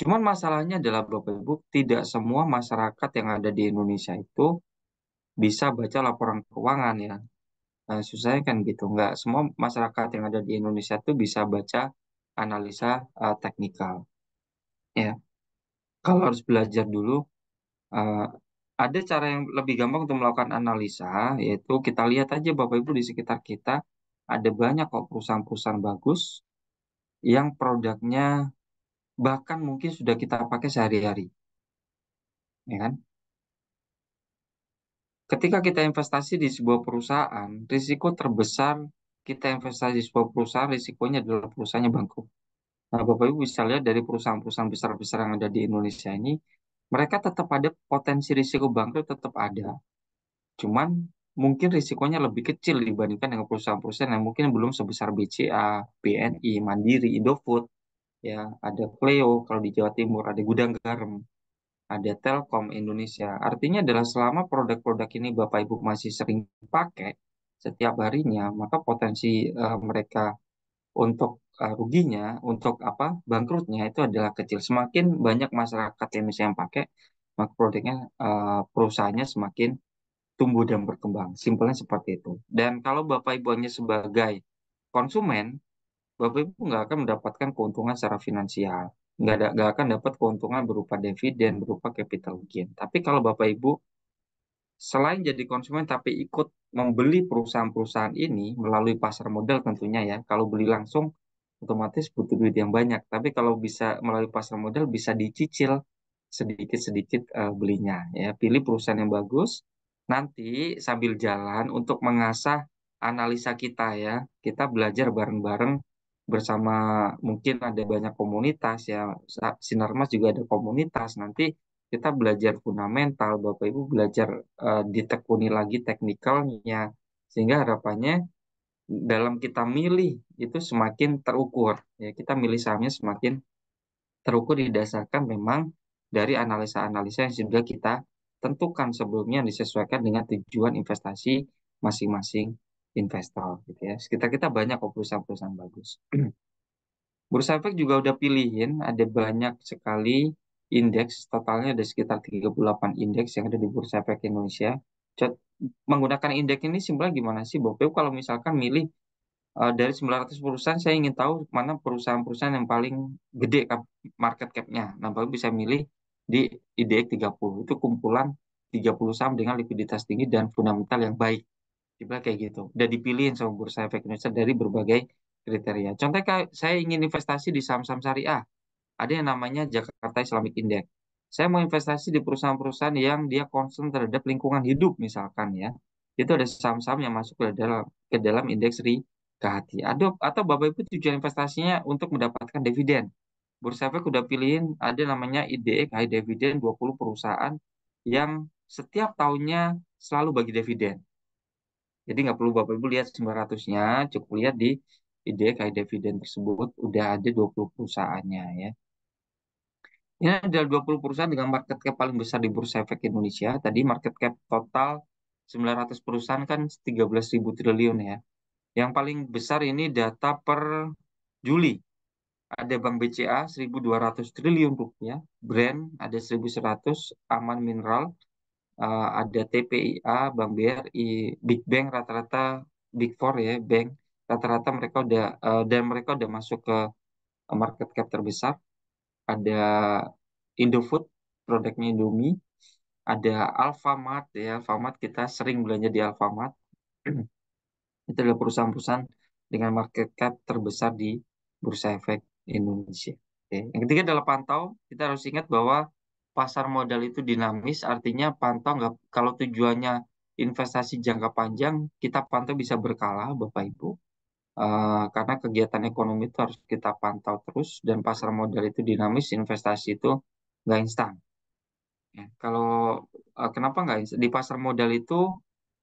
Cuman masalahnya adalah Bapak Ibu, tidak semua masyarakat yang ada di Indonesia itu bisa baca laporan keuangan ya. Nah, susahnya kan gitu. Nggak semua masyarakat yang ada di Indonesia itu bisa baca analisa teknikal. Ya, kalau harus belajar dulu, eh, ada cara yang lebih gampang untuk melakukan analisa, yaitu kita lihat aja Bapak Ibu di sekitar kita, ada banyak kok perusahaan-perusahaan bagus yang produknya bahkan mungkin sudah kita pakai sehari-hari. Ya kan? Ketika kita investasi di sebuah perusahaan, risiko terbesar kita investasi di sebuah perusahaan, risikonya adalah perusahaannya bangkrut. Nah, Bapak Ibu bisa lihat dari perusahaan-perusahaan besar-besar yang ada di Indonesia ini, mereka tetap ada potensi risiko bangkrut tetap ada. Cuman mungkin risikonya lebih kecil dibandingkan dengan perusahaan-perusahaan yang mungkin belum sebesar BCA, BNI, Mandiri, Indofood, ya, ada Cleo kalau di Jawa Timur, ada Gudang Garam, ada Telkom Indonesia. Artinya adalah selama produk-produk ini Bapak Ibu masih sering pakai setiap harinya, maka potensi mereka untuk ruginya, untuk apa bangkrutnya itu adalah kecil. Semakin banyak masyarakat Indonesia yang pakai, maka produknya perusahaannya semakin tumbuh dan berkembang. Simpelnya seperti itu. Dan kalau Bapak Ibu hanya sebagai konsumen, Bapak Ibu nggak akan mendapatkan keuntungan secara finansial. Nggak akan dapat keuntungan berupa dividen, berupa capital gain. Tapi kalau Bapak Ibu selain jadi konsumen tapi ikut membeli perusahaan-perusahaan ini melalui pasar modal tentunya ya. Kalau beli langsung otomatis butuh duit yang banyak. Tapi kalau bisa melalui pasar modal bisa dicicil sedikit-sedikit belinya ya. Pilih perusahaan yang bagus. Nanti sambil jalan untuk mengasah analisa kita ya. Kita belajar bareng-bareng bersama, mungkin ada banyak komunitas ya. Sinarmas juga ada komunitas. Nanti kita belajar fundamental, Bapak Ibu belajar ditekuni lagi teknikalnya, sehingga harapannya dalam kita milih itu semakin terukur. Ya, kita milih sahamnya semakin terukur didasarkan memang dari analisa-analisa yang sudah kita tentukan sebelumnya disesuaikan dengan tujuan investasi masing-masing investor gitu ya. Sekitar kita banyak kok perusahaan-perusahaan bagus. Bursa Efek juga udah pilihin, ada banyak sekali indeks, totalnya ada sekitar 38 indeks yang ada di Bursa Efek Indonesia. Menggunakan indeks ini simpelnya gimana sih, Bapak Ibu? Kalau misalkan milih dari 900 perusahaan, saya ingin tahu mana perusahaan-perusahaan yang paling gede market cap-nya. Nah, Bapak bisa milih di IDX 30. Itu kumpulan 30 saham dengan likuiditas tinggi dan fundamental yang baik. Simpelnya kayak gitu. Udah dipilihin sama Bursa Efek Indonesia dari berbagai kriteria. Contohnya kayak saya ingin investasi di saham-saham syariah. Ada yang namanya Jakarta Islamic Index. Saya mau investasi di perusahaan-perusahaan yang dia concern terhadap lingkungan hidup misalkan ya. Itu ada saham-saham yang masuk ke dalam indeks RI KHT. Atau Bapak Ibu tujuan investasinya untuk mendapatkan dividen. Bursa Efek udah pilihin ada namanya IDX High Dividend 20 perusahaan yang setiap tahunnya selalu bagi dividen. Jadi nggak perlu Bapak Ibu lihat 900-nya, cukup lihat di IDX High Dividend tersebut udah ada 20 perusahaannya ya. Ini adalah 20 perusahaan dengan market cap paling besar di Bursa Efek Indonesia. Tadi market cap total 900 perusahaan kan 13.000 triliun ya. Yang paling besar ini data per Juli. Ada Bank BCA 1.200 triliun rupiah, Brand ada 1.100, Aman Mineral, ada TPIA, Bank BRI, Big Bank rata-rata Big Four ya, Bank rata-rata mereka udah dan mereka udah masuk ke market cap terbesar. Ada Indofood, produknya Indomie, ada Alfamart ya, Alfamart kita sering belanja di Alfamart. Itu adalah perusahaan-perusahaan dengan market cap terbesar di Bursa Efek Indonesia. Oke. Yang ketiga adalah pantau. Kita harus ingat bahwa pasar modal itu dinamis, artinya pantau nggak, kalau tujuannya investasi jangka panjang, kita pantau bisa berkala, Bapak Ibu. Karena kegiatan ekonomi itu harus kita pantau terus, dan pasar modal itu dinamis, investasi itu nggak instan. Ya, kalau kenapa nggak di pasar modal itu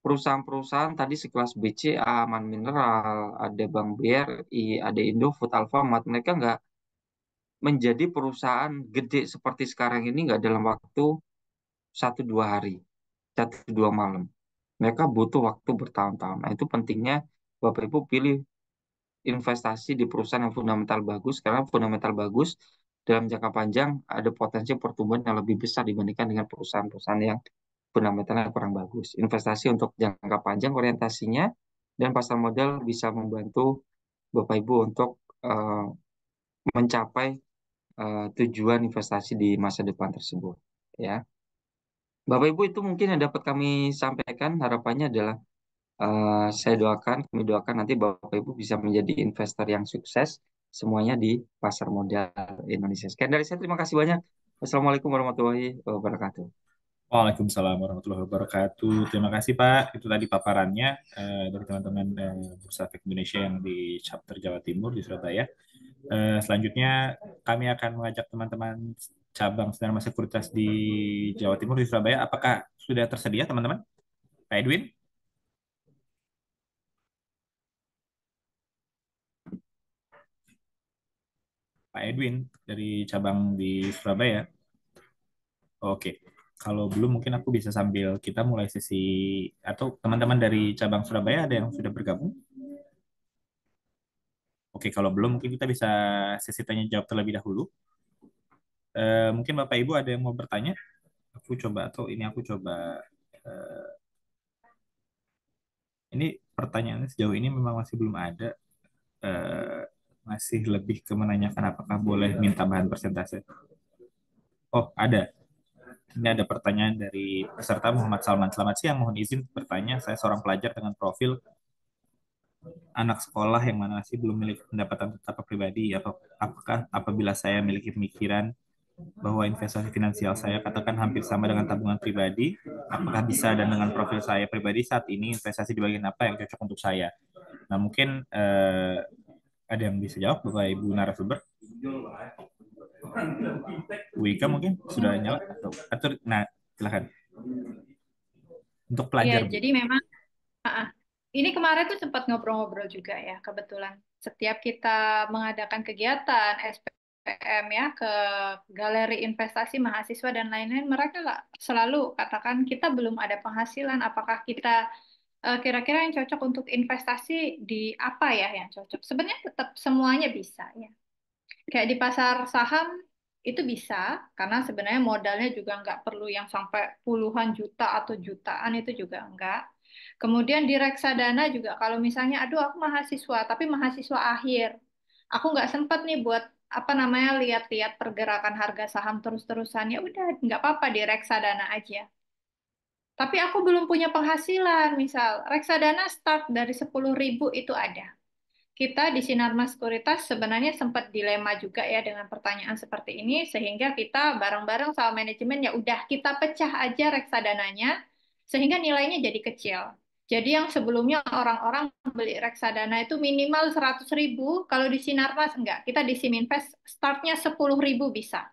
perusahaan-perusahaan tadi sekelas BCA, Man Mineral, ada Bank BRI, ada Indofood, Alfamart, mereka nggak menjadi perusahaan gede seperti sekarang ini nggak dalam waktu 1-2 hari, 1-2 malam. Mereka butuh waktu bertahun-tahun. Nah, itu pentingnya Bapak Ibu pilih investasi di perusahaan yang fundamental bagus, karena fundamental bagus dalam jangka panjang ada potensi pertumbuhan yang lebih besar dibandingkan dengan perusahaan-perusahaan yang fundamentalnya kurang bagus. Investasi untuk jangka panjang orientasinya, dan pasar modal bisa membantu Bapak Ibu untuk mencapai tujuan investasi di masa depan tersebut. Ya, Bapak Ibu itu mungkin yang dapat kami sampaikan. Harapannya adalah kami doakan nanti Bapak Ibu bisa menjadi investor yang sukses semuanya di pasar modal Indonesia. Sekian dari saya, terima kasih banyak. Wassalamualaikum warahmatullahi wabarakatuh. Waalaikumsalam warahmatullahi wabarakatuh. Terima kasih Pak. Itu tadi paparannya dari teman-teman Bursa Efek Indonesia yang di chapter Jawa Timur di Surabaya. Selanjutnya kami akan mengajak teman-teman cabang Sinarmas Sekuritas di Jawa Timur di Surabaya. Apakah sudah tersedia teman-teman? Pak Edwin? Pak Edwin dari cabang di Surabaya. Oke. Kalau belum mungkin aku bisa sambil kita mulai sesi, atau teman-teman dari cabang Surabaya ada yang sudah bergabung? Oke, kalau belum mungkin kita bisa sesi tanya jawab terlebih dahulu. Mungkin Bapak Ibu ada yang mau bertanya? Aku coba, atau ini aku coba. eh, ini pertanyaannya sejauh ini memang masih belum ada. Eh, Masih lebih ke menanyakan apakah boleh minta bahan persentase. Oh, ada. Ini ada pertanyaan dari peserta Muhammad Salman. Selamat siang, mohon izin bertanya. Saya seorang pelajar dengan profil anak sekolah yang mana masih belum memiliki pendapatan tetap pribadi. Apakah apabila saya memiliki pemikiran bahwa investasi finansial saya katakan hampir sama dengan tabungan pribadi, apakah bisa, dan dengan profil saya pribadi saat ini investasi di bagian apa yang cocok untuk saya? Nah, mungkin ada yang bisa jawab, Bapak Ibu narasumber? Wika mungkin sudah nyala atau nah silakan untuk Iya, pelajar Bu. jadi memang ini kemarin tuh sempat ngobrol-ngobrol juga ya, kebetulan. Setiap kita mengadakan kegiatan SPM ya ke galeri investasi mahasiswa dan lain-lain, mereka lah selalu katakan kita belum ada penghasilan, apakah kita kira-kira yang cocok untuk investasi di apa ya yang cocok? Sebenarnya tetap semuanya bisa ya. Kayak di pasar saham itu bisa, karena sebenarnya modalnya juga nggak perlu yang sampai puluhan juta atau jutaan, itu juga enggak. Kemudian di reksadana juga kalau misalnya, aduh aku mahasiswa, tapi mahasiswa akhir, aku nggak sempet nih buat apa namanya lihat-lihat pergerakan harga saham terus-terusan, ya udah nggak apa-apa di reksadana aja. Tapi aku belum punya penghasilan, misal reksadana start dari 10.000 itu ada. Kita di Sinarmas Sekuritas sebenarnya sempat dilema juga ya dengan pertanyaan seperti ini, sehingga kita bareng-bareng sama manajemen ya udah kita pecah aja reksadananya, sehingga nilainya jadi kecil. Jadi yang sebelumnya orang-orang beli reksadana itu minimal 100.000, kalau di Sinarmas enggak, kita di Siminvest startnya 10.000 bisa.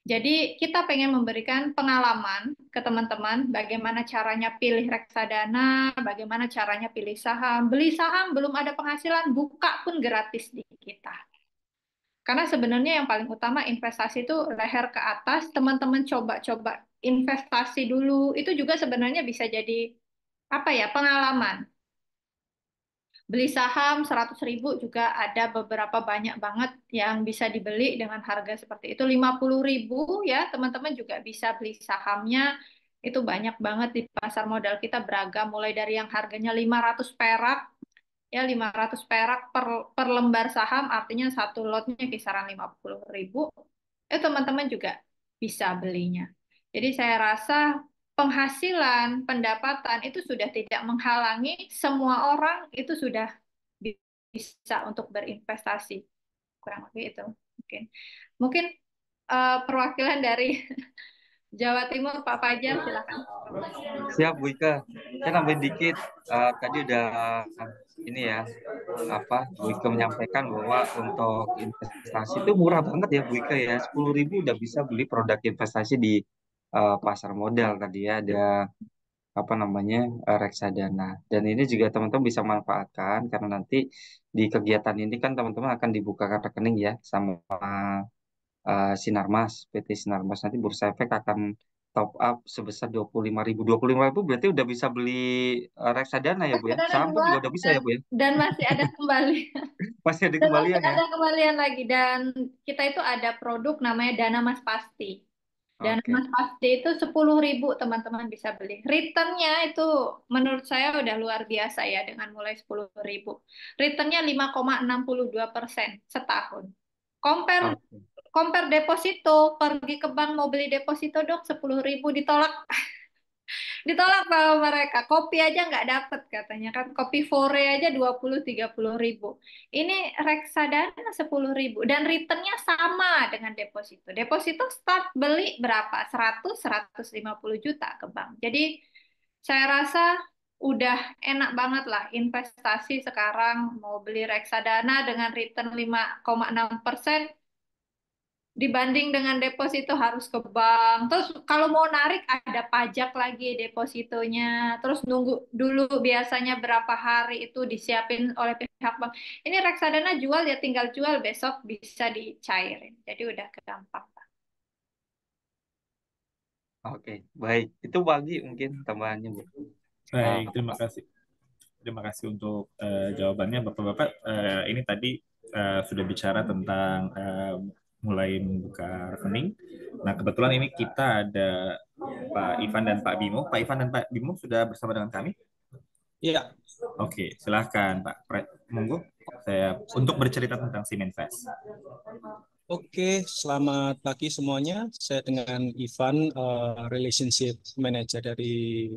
Jadi kita pengen memberikan pengalaman ke teman-teman bagaimana caranya pilih reksadana, bagaimana caranya pilih saham. Beli saham belum ada penghasilan, buka pun gratis di kita. Karena sebenarnya yang paling utama investasi itu leher ke atas, teman-teman coba-coba investasi dulu. Itu juga sebenarnya bisa jadi apa ya, pengalaman. Beli saham 100.000 juga ada beberapa banyak banget yang bisa dibeli dengan harga seperti itu. 50.000 ya, teman-teman juga bisa beli sahamnya. Itu banyak banget di pasar modal kita beragam, mulai dari yang harganya 500 perak, ya 500 perak per lembar saham, artinya satu lotnya kisaran 50.000. Teman-teman juga bisa belinya. Jadi saya rasa penghasilan, pendapatan itu sudah tidak menghalangi semua orang itu sudah bisa untuk berinvestasi. Kurang lebih itu mungkin. Mungkin perwakilan dari Jawa Timur, Pak Fajar, silakan. Siap Bu Ika. Saya nambahin dikit. Tadi udah ini ya apa Bu Ika menyampaikan bahwa untuk investasi itu murah banget ya Bu Ika ya. 10.000 udah bisa beli produk investasi di pasar modal tadi ya. Ada apa namanya reksadana. Dan ini juga teman-teman bisa manfaatkan karena nanti di kegiatan ini kan teman-teman akan dibukakan rekening ya sama Sinarmas, PT Sinarmas. Nanti Bursa Efek akan top up sebesar 25.000. 25.000 berarti udah bisa beli reksadana ya Bu ya. Reksadana Saham pun dua juga udah bisa dan ya Bu ya. dan masih ada kembali. Masih ada Dan masih kembalian ya. ada kembalian lagi. Dan kita itu ada produk namanya Dana Mas Pasti. Dana Oke. Mas Pasti itu 10.000 teman-teman bisa beli. Returnnya itu menurut saya udah luar biasa ya dengan mulai 10.000. Returnnya 5,62% setahun. Compare Oke. compare deposito, pergi ke bank mau beli deposito dong 10.000 ditolak. Ditolak sama mereka. Kopi aja nggak dapet katanya kan. Kopi Fore aja 20-30.000. Ini reksadana 10.000. Dan returnnya sama dengan deposito. Deposito start beli berapa? 100-150 juta ke bank. Jadi saya rasa udah enak banget lah investasi sekarang. Mau beli reksadana dengan return 5,6%, dibanding dengan deposito harus ke bank. Terus kalau mau narik ada pajak lagi depositonya. Terus nunggu dulu biasanya berapa hari itu disiapin oleh pihak bank. Ini reksadana jual ya tinggal jual besok bisa dicairin. Jadi udah gampang. Oke, baik. Itu bagi mungkin tambahannya Bu. Baik, terima kasih. Terima kasih untuk jawabannya, Bapak-Bapak. Ini tadi sudah bicara tentang mulai membuka rekening. Nah, kebetulan ini kita ada Pak Ivan dan Pak Bimo. Pak Ivan dan Pak Bimo sudah bersama dengan kami. Iya, Oke, silahkan Pak. Monggo saya untuk bercerita tentang Simenvest. oke. Selamat pagi semuanya. Saya dengan Ivan, Relationship Manager dari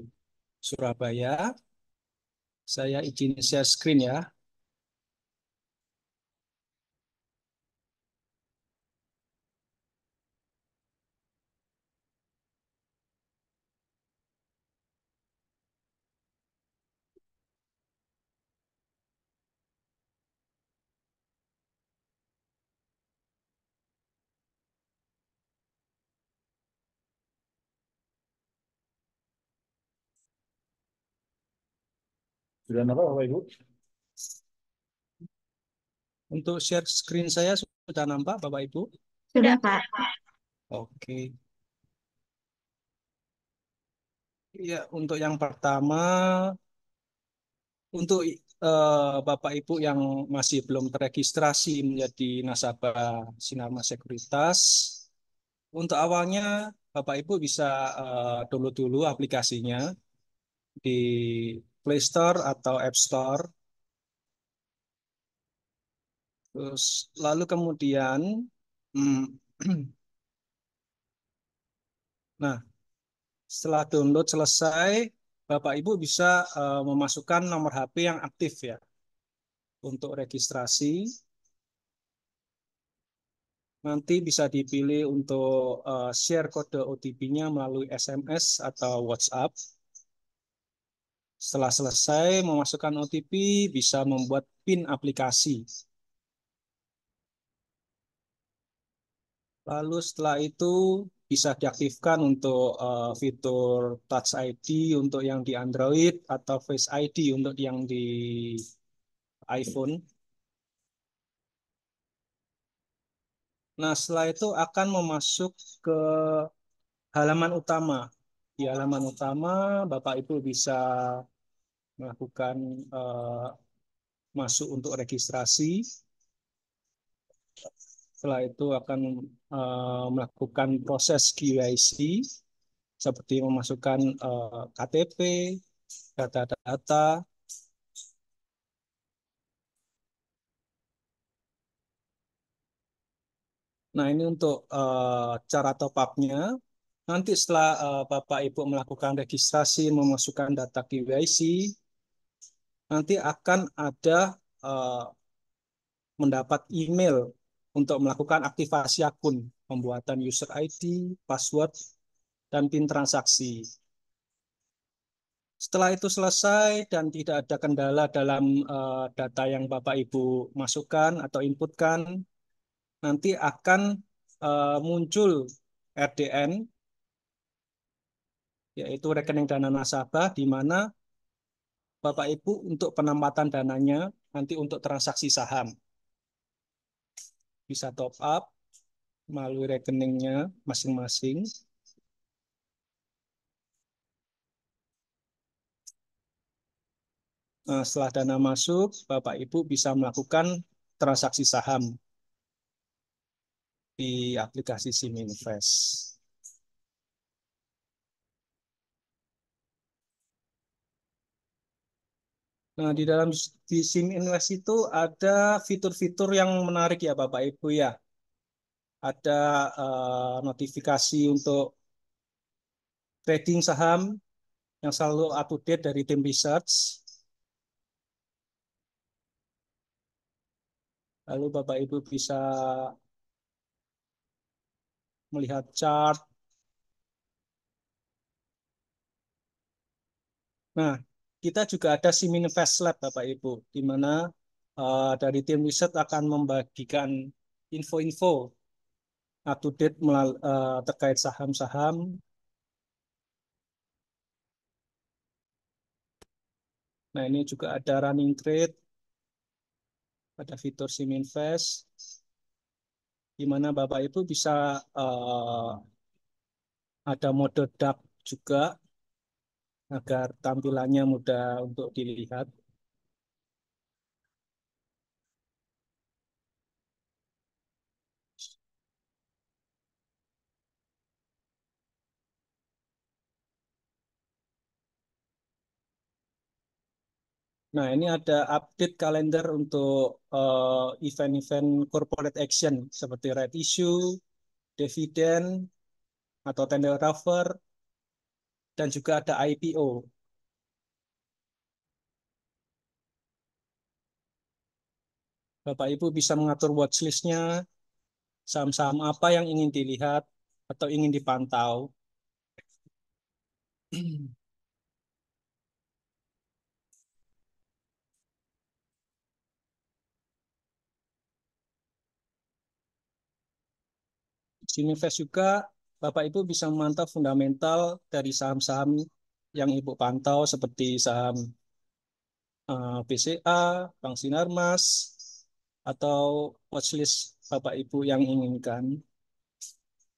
Surabaya. Saya izin share screen ya. Sudah nampak Bapak Ibu? Untuk share screen saya sudah nampak Bapak Ibu? Sudah, Pak. Oke. Ya, untuk yang pertama, untuk Bapak Ibu yang masih belum terregistrasi menjadi nasabah Sinarmas Sekuritas, Untuk awalnya Bapak Ibu bisa download dulu aplikasinya di Play Store atau App Store. Terus lalu kemudian, hmm, nah setelah download selesai, Bapak Ibu bisa memasukkan nomor HP yang aktif ya untuk registrasi. Nanti bisa dipilih untuk share kode OTP-nya melalui SMS atau WhatsApp. Setelah selesai memasukkan OTP, bisa membuat PIN aplikasi. Lalu setelah itu bisa diaktifkan untuk fitur Touch ID untuk yang di Android atau Face ID untuk yang di iPhone. Nah, setelah itu akan memasuk ke halaman utama. Di halaman utama, Bapak Ibu bisa melakukan eh, masuk untuk registrasi. Setelah itu akan melakukan proses KYC seperti memasukkan KTP, data-data. Nah, ini untuk cara top up-nya. Nanti setelah Bapak Ibu melakukan registrasi, memasukkan data KYC, nanti akan ada eh, mendapat email untuk melakukan aktivasi akun, pembuatan user ID, password, dan PIN transaksi. Setelah itu selesai dan tidak ada kendala dalam data yang Bapak Ibu masukkan atau inputkan, nanti akan muncul RDN, yaitu rekening dana nasabah, di mana Bapak Ibu untuk penempatan dananya nanti untuk transaksi saham. Bisa top up melalui rekeningnya masing-masing. Nah, setelah dana masuk, Bapak Ibu bisa melakukan transaksi saham di aplikasi SIMINVEST. Nah, di dalam di SIMINVEST itu ada fitur-fitur yang menarik ya Bapak Ibu ya. Ada notifikasi untuk trading saham yang selalu up to date dari tim research. Lalu Bapak Ibu bisa melihat chart. Nah, kita juga ada SIMINVEST Lab Bapak Ibu, di mana dari tim riset akan membagikan info-info up to date terkait saham-saham. Nah, ini juga ada running trade, ada fitur SIMINVEST, di mana Bapak Ibu bisa ada mode dark juga agar tampilannya mudah untuk dilihat. Nah, ini ada update kalender untuk event-event corporate action seperti right issue, dividen, atau tender offer, dan juga ada IPO. Bapak Ibu bisa mengatur watchlist-nya, saham-saham apa yang ingin dilihat atau ingin dipantau. Sini Invest juga Bapak Ibu bisa memantau fundamental dari saham-saham yang Ibu pantau seperti saham BCA, Bank Sinarmas, atau watchlist Bapak Ibu yang inginkan.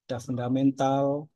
Ada fundamental.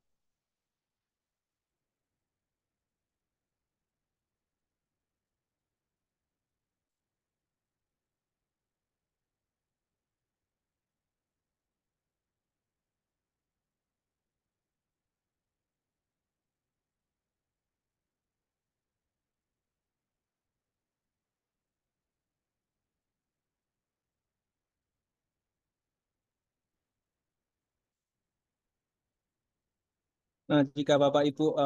Nah, jika Bapak Ibu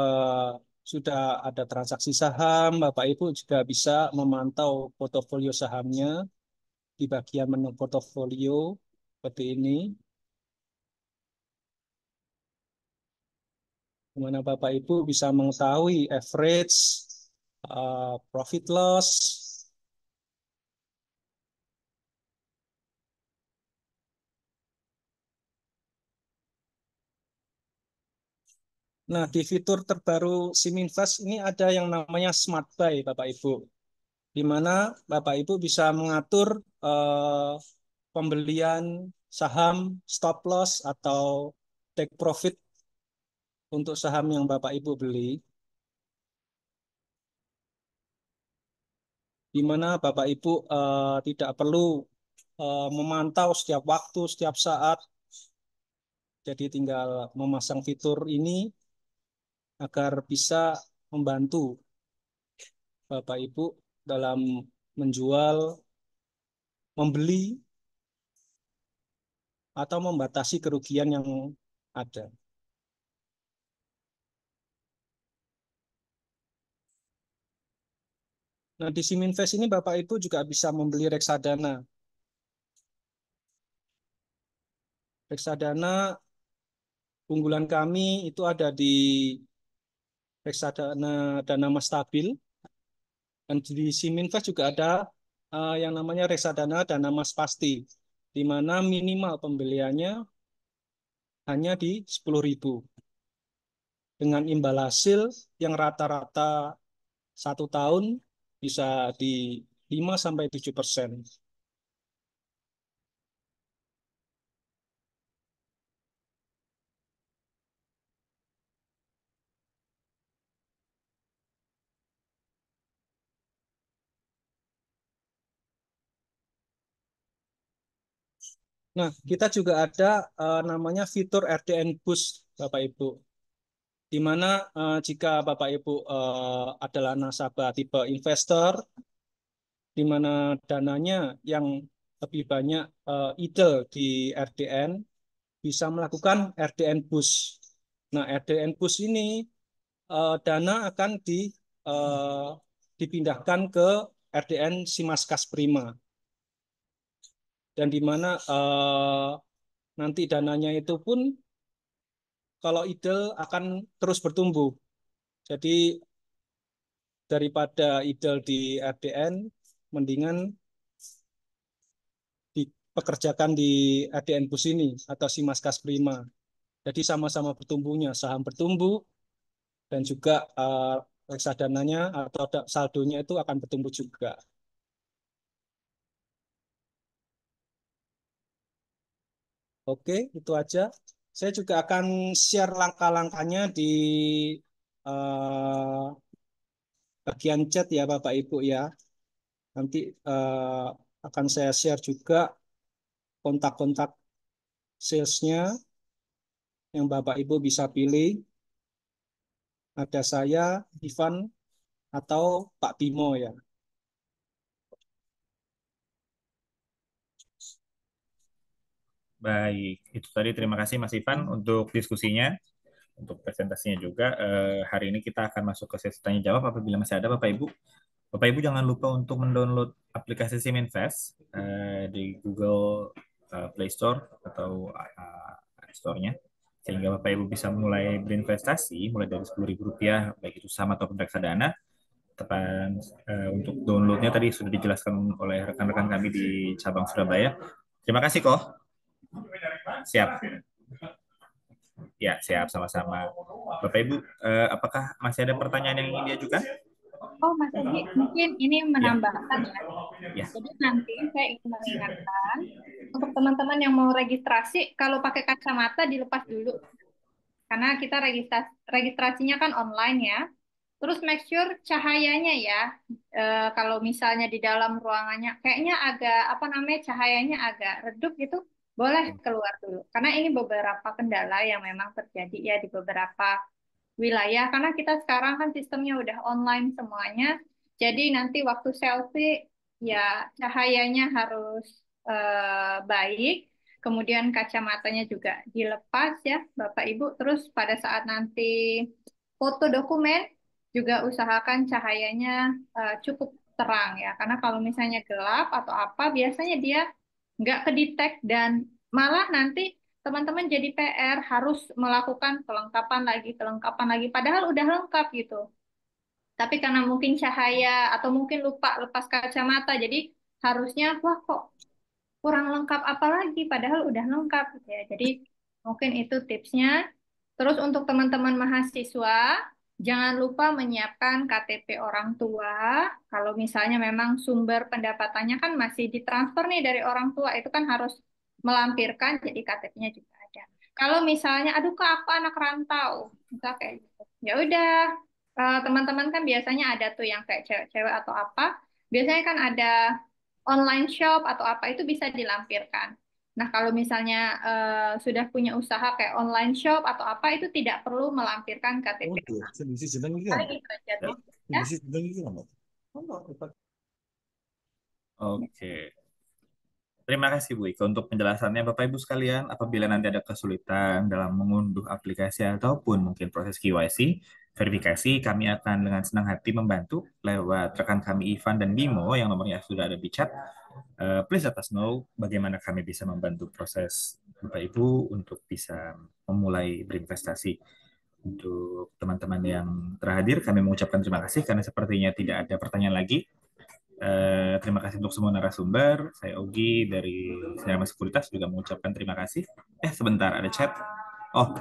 sudah ada transaksi saham, Bapak Ibu juga bisa memantau portofolio sahamnya di bagian menu portofolio seperti ini, di mana Bapak Ibu bisa mengetahui average, profit loss. Nah, di fitur terbaru Siminvest ini ada yang namanya Smart Buy, Bapak Ibu, di mana Bapak Ibu bisa mengatur eh, pembelian saham, stop loss, atau take profit untuk saham yang Bapak Ibu beli, di mana Bapak Ibu tidak perlu memantau setiap waktu, setiap saat. Jadi tinggal memasang fitur ini agar bisa membantu Bapak Ibu dalam menjual, membeli, atau membatasi kerugian yang ada. Nah, di Siminvest ini Bapak Ibu juga bisa membeli reksadana. Reksadana unggulan kami itu ada di reksadana Dana Mas Stabil, dan di Siminvest juga ada yang namanya reksadana Dana Mas Pasti, di mana minimal pembeliannya hanya di 10.000 dengan imbal hasil yang rata-rata 1 tahun bisa di 5-7%. Nah, kita juga ada namanya fitur RDN Boost, Bapak Ibu, di mana jika Bapak Ibu adalah nasabah tipe investor, di mana dananya yang lebih banyak idle di RDN, bisa melakukan RDN Boost. Nah, RDN Boost ini dana akan dipindahkan ke RDN Simaskas Prima, dan di mana nanti dananya itu pun kalau idle akan terus bertumbuh. Jadi daripada idle di RDN, mendingan dipekerjakan di RDN Bus ini atau Simaskas Prima. Jadi sama-sama bertumbuhnya, saham bertumbuh dan juga reksadananya atau saldonya itu akan bertumbuh juga. Oke, itu aja. Saya juga akan share langkah-langkahnya di uh, bagian chat ya Bapak Ibu ya. Nanti akan saya share juga kontak-kontak salesnya yang Bapak Ibu bisa pilih. Ada saya, Ivan, atau Pak Bimo ya. Baik, itu tadi terima kasih Mas Ivan untuk diskusinya, untuk presentasinya juga. Hari ini kita akan masuk ke sesi tanya jawab apabila masih ada Bapak Ibu. Bapak Ibu jangan lupa untuk mendownload aplikasi Siminvest di Google Play Store atau App Store-nya, sehingga Bapak Ibu bisa mulai berinvestasi mulai dari Rp10.000, baik itu saham ataupun reksadana. Tepan untuk downloadnya tadi sudah dijelaskan oleh rekan-rekan kami di cabang Surabaya. Terima kasih kok. Siap. Ya, siap sama-sama. Bapak Ibu, apakah masih ada pertanyaan yang ingin diajukan? Oh, Mas Egi, mungkin ini Ya, menambahkan ya. ya. Jadi nanti saya ingin mengingatkan untuk teman-teman yang mau registrasi, kalau pakai kacamata dilepas dulu. Karena kita registrasinya kan online ya. Terus make sure cahayanya ya. Kalau misalnya di dalam ruangannya kayaknya agak apa namanya cahayanya agak redup gitu, boleh keluar dulu. Karena ini beberapa kendala yang memang terjadi ya di beberapa wilayah. Karena kita sekarang kan sistemnya udah online semuanya. Jadi nanti waktu selfie ya cahayanya harus baik. kemudian kacamatanya juga dilepas ya Bapak Ibu. Terus pada saat nanti foto dokumen juga usahakan cahayanya cukup terang ya, karena kalau misalnya gelap atau apa biasanya dia nggak kedetek dan malah nanti teman-teman jadi PR harus melakukan kelengkapan lagi, padahal udah lengkap gitu. Tapi karena mungkin cahaya atau mungkin lupa lepas kacamata, jadi harusnya wah kok kurang lengkap apa lagi, padahal udah lengkap gitu ya. Jadi mungkin itu tipsnya. Terus untuk teman-teman mahasiswa, jangan lupa menyiapkan KTP orang tua. Kalau misalnya memang sumber pendapatannya kan masih ditransfer nih dari orang tua, itu kan harus melampirkan, jadi KTP-nya juga ada. Kalau misalnya, aduh kak aku anak rantau, misal kayak gitu. Ya udah, teman-teman kan biasanya ada tuh yang kayak cewek-cewek atau apa. Biasanya kan ada online shop atau apa itu bisa dilampirkan. Nah, kalau misalnya sudah punya usaha kayak online shop atau apa itu tidak perlu melampirkan KTP. Untuk sedisi sedang ini kan? Paling itu aja Ya. tips ya. Sedisi sedang ini kan? Oke. Terima kasih Bu Ika untuk penjelasannya Bapak Ibu sekalian. Apabila nanti ada kesulitan dalam mengunduh aplikasi ataupun mungkin proses KYC, verifikasi, kami akan dengan senang hati membantu lewat rekan kami Ivan dan Bimo yang nomornya sudah ada di chat. Please let us know bagaimana kami bisa membantu proses Bapak Ibu untuk bisa memulai berinvestasi. Untuk teman-teman yang terhadir, kami mengucapkan terima kasih karena sepertinya tidak ada pertanyaan lagi. Terima kasih untuk semua narasumber. Saya Ogi dari Sinarmas Sekuritas juga mengucapkan terima kasih. Sebentar, ada chat. Oh,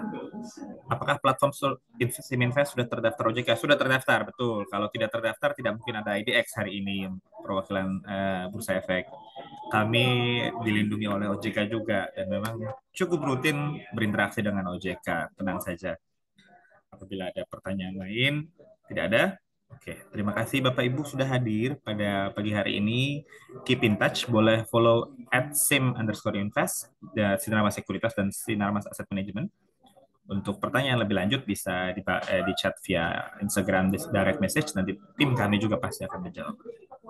apakah platform Siminvest sudah terdaftar OJK? Sudah terdaftar, betul. Kalau tidak terdaftar, tidak mungkin ada IDX hari ini, perwakilan Bursa Efek. Kami dilindungi oleh OJK juga, dan memang cukup rutin berinteraksi dengan OJK. Tenang saja. Apabila ada pertanyaan lain, tidak ada. Oke, terima kasih Bapak Ibu sudah hadir pada pagi hari ini. Keep in touch, boleh follow @sim_invest, Sinarmas Sekuritas dan Sinarmas Asset Management. Untuk pertanyaan lebih lanjut bisa di chat via Instagram direct message, nanti tim kami juga pasti akan menjawab.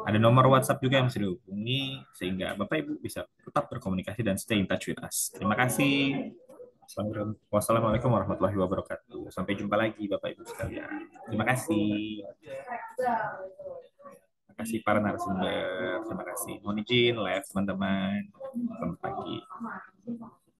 Ada nomor WhatsApp juga yang bisa dihubungi, sehingga Bapak Ibu bisa tetap berkomunikasi dan stay in touch with us. Terima kasih. Wassalamualaikum warahmatullahi wabarakatuh. Sampai jumpa lagi Bapak Ibu sekalian. Terima kasih. Terima kasih para narasumber. Terima kasih. Mohon izin live teman-teman. Selamat pagi.